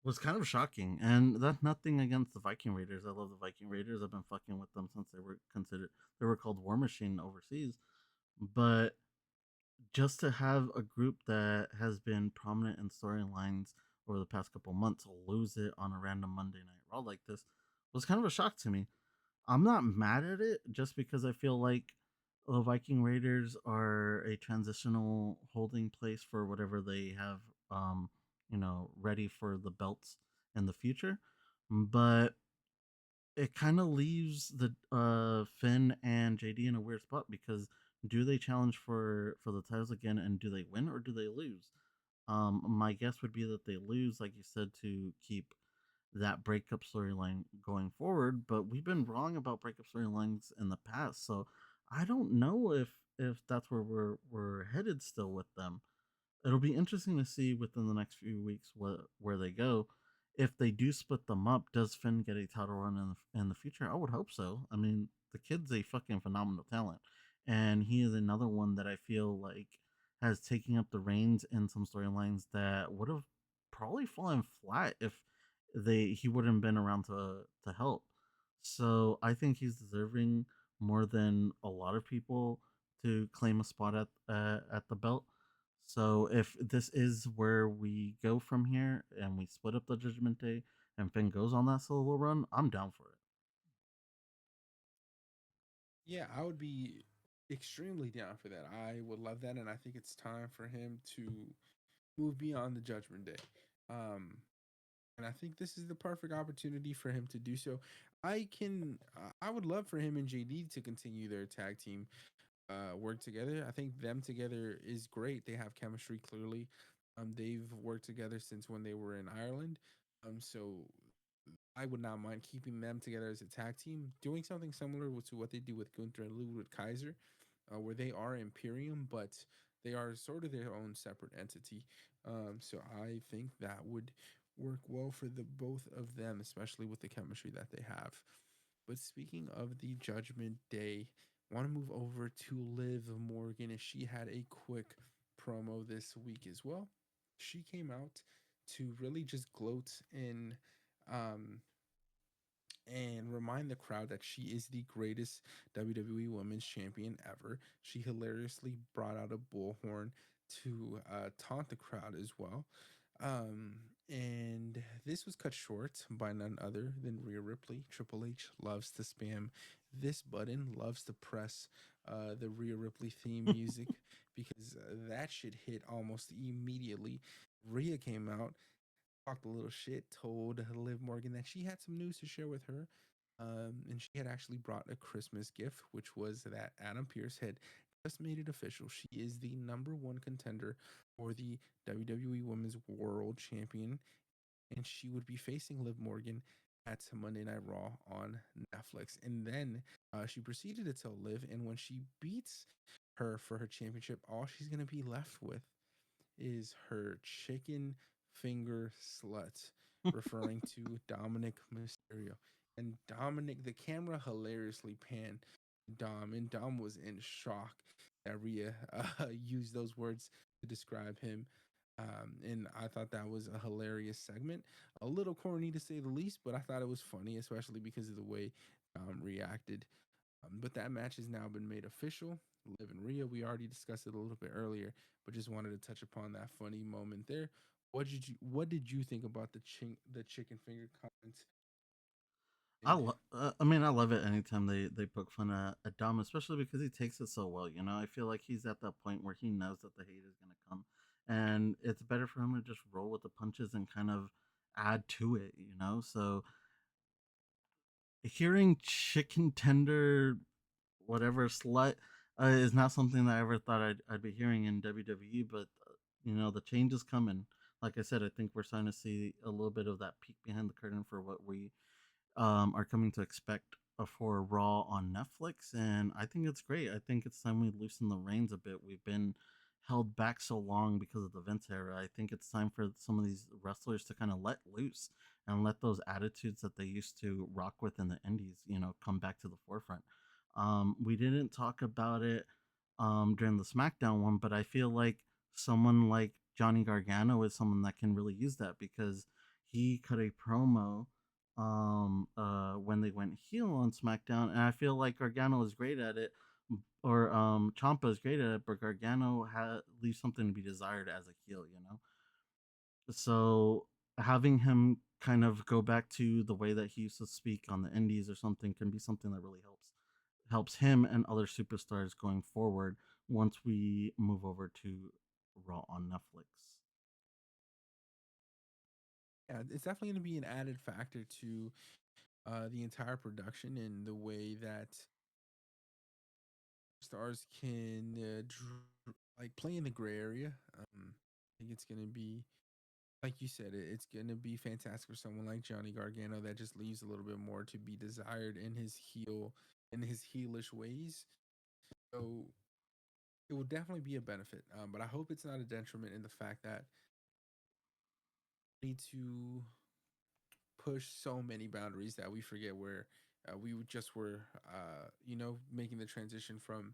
was kind of shocking. And that's nothing against the Viking Raiders. I love the Viking Raiders. I've been fucking with them since they were called War Machine overseas. But just to have a group that has been prominent in storylines over the past couple months lose it on a random Monday Night Raw like this was kind of a shock to me. I'm not mad at it just because I feel like the Viking Raiders are a transitional holding place for whatever they have, um, ready for the belts in the future. But it kind of leaves the Finn and JD in a weird spot because do they challenge for the titles again and do they win or do they lose? My guess would be that they lose, like you said, to keep that breakup storyline going forward. But we've been wrong about breakup storylines in the past, so I don't know if that's where we're headed still with them. It'll be interesting to see within the next few weeks where they go. If they do split them up, does Finn get a title run in the future? I would hope so. I mean, the kid's a fucking phenomenal talent, and he is another one that I feel like has taken up the reins in some storylines that would have probably fallen flat if they he wouldn't have been around to help. So I think he's deserving more than a lot of people to claim a spot at the belt. So if this is where we go from here and we split up the Judgment Day and Finn goes on that solo run, I'm down for it. Yeah, I would be extremely down for that. I would love that, and I think it's time for him to move beyond the Judgment Day. Um, and I think this is the perfect opportunity for him to do so. I would love for him and JD to continue their tag team work together. I think them together is great. They have chemistry clearly. They've worked together since when they were in Ireland. So I would not mind keeping them together as a tag team, doing something similar to what they do with Gunther and Ludwig Kaiser, where they are Imperium, but they are sort of their own separate entity. So I think that would work well for the both of them, especially with the chemistry that they have. But speaking of the Judgment Day, I want to move over to Liv Morgan, as she had a quick promo this week as well. She came out to really just gloat um, and remind the crowd that she is the greatest WWE Women's Champion ever. She hilariously brought out a bullhorn to taunt the crowd as well. Um, and this was cut short by none other than Rhea Ripley. Triple H loves to spam this button, loves to press the Rhea Ripley theme music because that shit hit almost immediately. Rhea came out, talked a little shit, told Liv Morgan that she had some news to share with her. And she had actually brought a Christmas gift, which was that Adam Pearce had just made it official. She is the number one contender for the WWE Women's World Champion, and she would be facing Liv Morgan at Monday Night Raw on Netflix. And then she proceeded to tell Liv, and when she beats her for her championship, all she's going to be left with is her chicken finger slut, referring to Dominic Mysterio. And Dominic, the camera hilariously panned Dom, and Dom was in shock that Rhea used those words to describe him. And I thought that was a hilarious segment. A little corny to say the least, but I thought it was funny, especially because of the way Dom reacted. But that match has now been made official. Liv and Rhea, we already discussed it a little bit earlier, but just wanted to touch upon that funny moment there. What did you think about the chicken finger comment? And I mean, I love it anytime they poke fun at Dom, especially because he takes it so well. You know, I feel like he's at that point where he knows that the hate is gonna come, and it's better for him to just roll with the punches and kind of add to it. You know, so hearing chicken tender, whatever slut, is not something that I ever thought I'd be hearing in WWE. But you know, the change is coming. Like I said, I think we're starting to see a little bit of that peek behind the curtain for what we are coming to expect for Raw on Netflix, and I think it's great. I think it's time we loosen the reins a bit. We've been held back so long because of the Vince era. I think it's time for some of these wrestlers to kind of let loose and let those attitudes that they used to rock with in the Indies, you know, come back to the forefront. We didn't talk about it during the SmackDown one, but I feel like someone like Johnny Gargano is someone that can really use that because he cut a promo when they went heel on SmackDown, and I feel like Gargano is great at it, or Ciampa is great at it, but Gargano leaves something to be desired as a heel, you know. So having him kind of go back to the way that he used to speak on the Indies or something can be something that really helps him and other superstars going forward once we move over to Raw on Netflix. yeah, it's definitely going to be an added factor to the entire production and the way that stars can like play in the gray area. I think it's going to be, like you said, it's going to be fantastic for someone like Johnny Gargano that just leaves a little bit more to be desired in his heelish ways. So it will definitely be a benefit. But I hope it's not a detriment in the fact that we need to push so many boundaries that we forget where we just were, making the transition from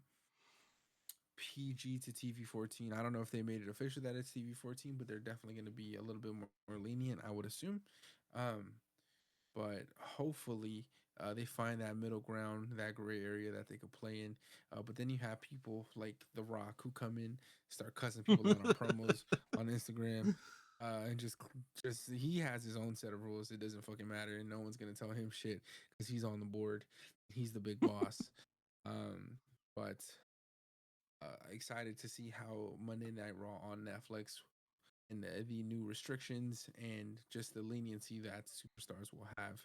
PG to TV 14. I don't know if they made it official that it's TV 14, but they're definitely going to be a little bit more lenient, I would assume. Um, but hopefully they find that middle ground, that gray area that they could play in. But then you have people like The Rock who come in, start cussing people out on promos on Instagram, and just he has his own set of rules. It doesn't fucking matter, and no one's gonna tell him shit because he's on the board. He's the big boss. But excited to see how Monday Night Raw on Netflix and the new restrictions and just the leniency that superstars will have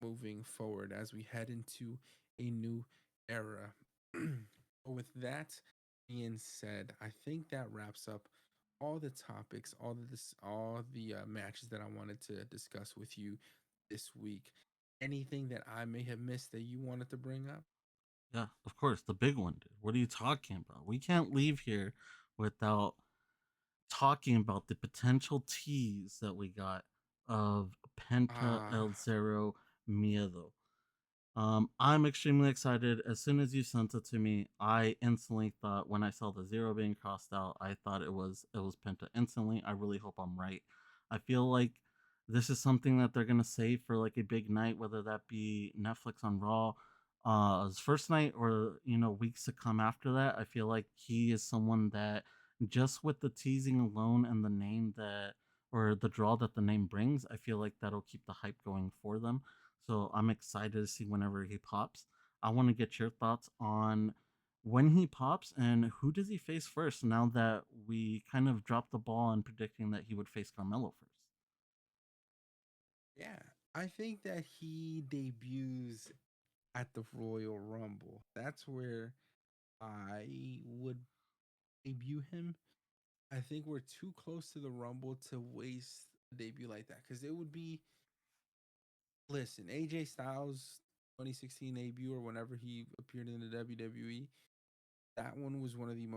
moving forward as we head into a new era. With that being said, I think that wraps up all the topics, all the matches that I wanted to discuss with you this week. Anything that I may have missed that you wanted to bring up? Yeah, of course, the big one, dude. What are you talking about? We can't leave here without talking about the potential tease that we got of Penta Ah, El Zero Miedo. I'm extremely excited. As soon as you sent it to me, I instantly thought when I saw the zero being crossed out, I thought it was Penta instantly. I really hope I'm right. I feel like this is something that they're gonna save for like a big night, whether that be Netflix on Raw, his first night, or weeks to come after that. I feel like he is someone that just with the teasing alone and the name that or the draw that the name brings, I feel like that'll keep the hype going for them. So I'm excited to see whenever he pops. I want to get your thoughts on when he pops, and who does he face first now that we kind of dropped the ball on predicting that he would face Carmelo first? Yeah, I think that he debuts at the Royal Rumble. That's where I would debut him. I think we're too close to the Rumble to waste a debut like that because it would be, listen, AJ Styles 2016 debut or whenever he appeared in the WWE. That one was one of the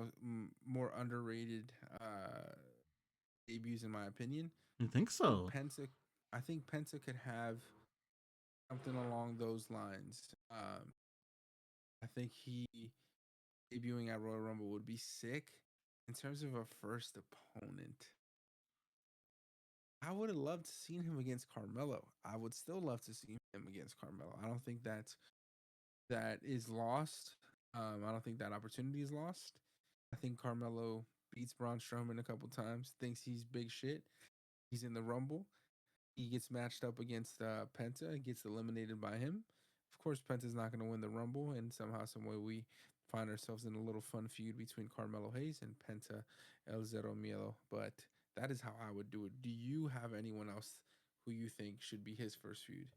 more underrated debuts in my opinion. You think I think so? Penta, I think Penta could have something along those lines. I think he debuting at Royal Rumble would be sick. In terms of a first opponent, I would have loved to seen him against Carmelo. I would still love to see him against Carmelo. I don't think that is lost. I don't think that opportunity is lost. I think Carmelo beats Braun Strowman a couple times, thinks he's big shit. He's in the Rumble. He gets matched up against Penta, gets eliminated by him. Of course, Penta's not going to win the Rumble, and somehow, some way, we find ourselves in a little fun feud between Carmelo Hayes and Penta El Zero Miedo. But that is how I would do it. Do you have anyone else who you think should be his first feud?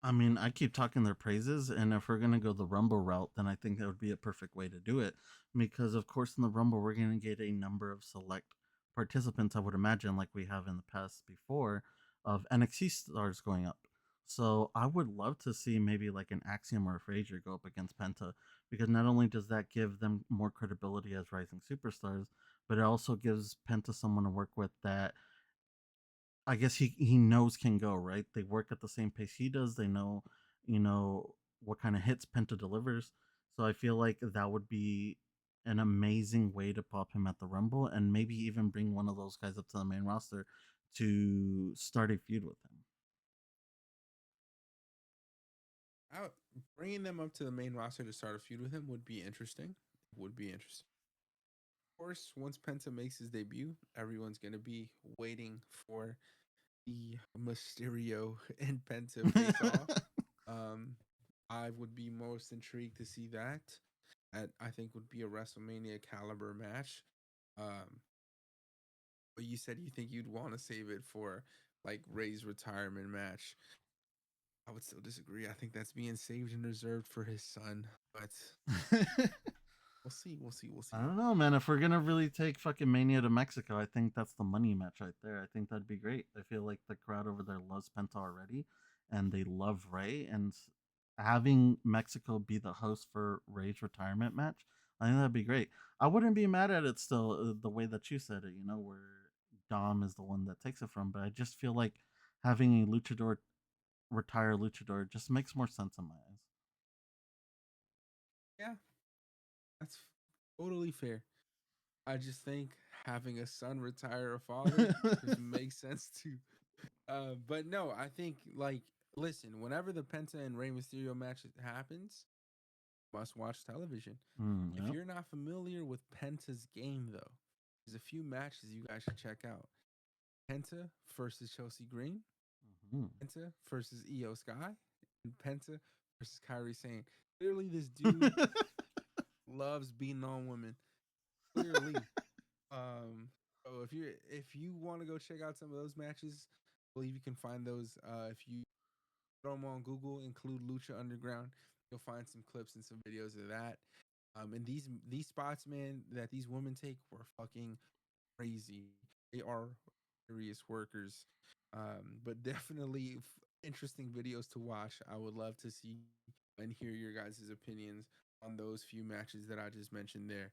I mean, I keep talking their praises, and if we're gonna go the Rumble route, then I think that would be a perfect way to do it. Because of course, in the Rumble, we're gonna get a number of select participants. I would imagine, like we have in the past before, of NXT stars going up. So I would love to see maybe like an Axiom or a Frazier go up against Penta, because not only does that give them more credibility as rising superstars, but it also gives Penta someone to work with that I guess he knows can go, right? They work at the same pace he does. They know, what kind of hits Penta delivers. So I feel like that would be an amazing way to pop him at the Rumble and maybe even bring one of those guys up to the main roster to start a feud with him. Out Bringing them up to the main roster to start a feud with him would be interesting. Would be interesting. Of course, once Penta makes his debut, everyone's gonna be waiting for the Mysterio and Penta face off. Um, I would be most intrigued to see that. I think would be a WrestleMania caliber match. Um, but you said you think you'd want to save it for like Ray's retirement match. I would still disagree. I think that's being saved and reserved for his son. But we'll see. We'll see. We'll I see. don't know, man. If we're gonna really take fucking Mania to Mexico, I think that's the money match right there. I think that'd be great. I feel like the crowd over there loves Penta already, and they love Ray. And having Mexico be the host for Ray's retirement match, I think that'd be great. I wouldn't be mad at it still, the way that you said it. Where Dom is the one that takes it from. But I just feel like having a luchador retire luchador just makes more sense in my Yeah, that's totally fair. I just think having a son retire a father eyes. just makes sense too. But no, I think like listen, whenever the Penta and Rey Mysterio match happens, must watch television. If Yep. you're not familiar with Penta's game though, there's a few matches you guys should check out. Penta versus Chelsea Green, Mhm. Penta versus Io Sky, and Penta versus Kyrie Sane. Clearly, this dude loves beating on women. Clearly. So if you want to go check out some of those matches, I believe you can find those if you throw them on Google, include Lucha Underground. You'll find some clips and some videos of that. And these spots, man, that these women take were fucking crazy. They are serious workers. But definitely interesting videos to watch. I would love to see and hear your guys' opinions on those few matches that I just mentioned there.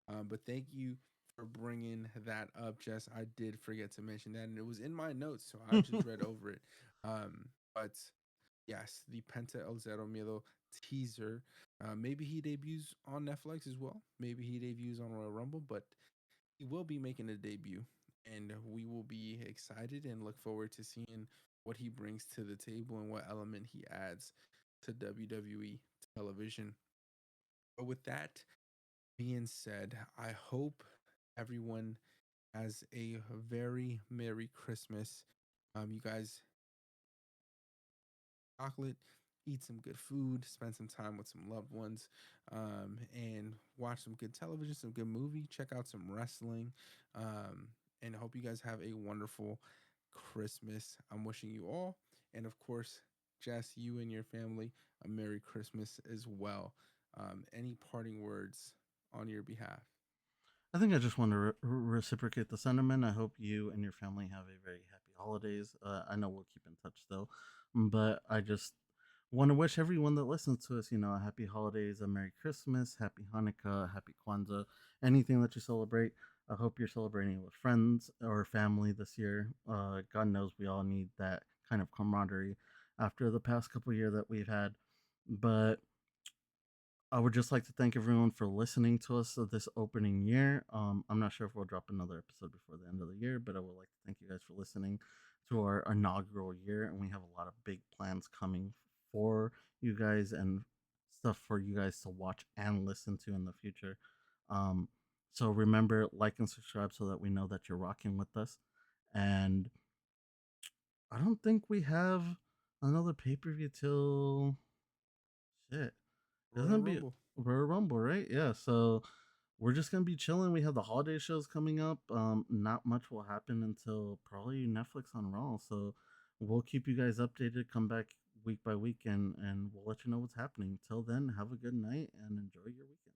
But thank you for bringing that up, Jess. I did forget to mention that, and it was in my notes, so I just read over it. But yes, the Penta El Zero Miedo teaser. Maybe he debuts on Netflix as well. Maybe he debuts on Royal Rumble, but he will be making a debut, and we will be excited and look forward to seeing what he brings to the table and what element he adds to WWE television. But with that being said, I hope everyone has a very Merry Christmas. You guys, chocolate. eat some good food, spend some time with some loved ones, and watch some good television, some good movie, check out some wrestling, um, and I hope you guys have a wonderful Christmas. I'm wishing you all, and of course, Jess, you and your family, a Merry Christmas as well. Any parting words on your behalf? I think I just want to reciprocate the sentiment. I hope you and your family have a very happy holidays. I know we'll keep in touch though, but I just want to wish everyone that listens to us, a happy holidays, a Merry Christmas, Happy Hanukkah, Happy Kwanzaa, anything that you celebrate. I hope you're celebrating with friends or family this year. God knows we all need that kind of camaraderie after the past couple year that we've had. But I would just like to thank everyone for listening to us this opening year. I'm not sure if we'll drop another episode before the end of the year, but I would like to thank you guys for listening to our inaugural year. And we have a lot of big plans coming for you guys and stuff for you guys to watch and listen to in the future. Um, so remember, like and subscribe so that we know that you're rocking with us. And I don't think we have another pay per view till shit. It's Royal gonna be Rumble. Royal Rumble, right? Yeah. So we're just gonna be chilling. We have the holiday shows coming up. Not much will happen until probably Netflix on Raw. So we'll keep you guys updated. Come back week by week, and we'll let you know what's happening. Till then, have a good night and enjoy your weekend.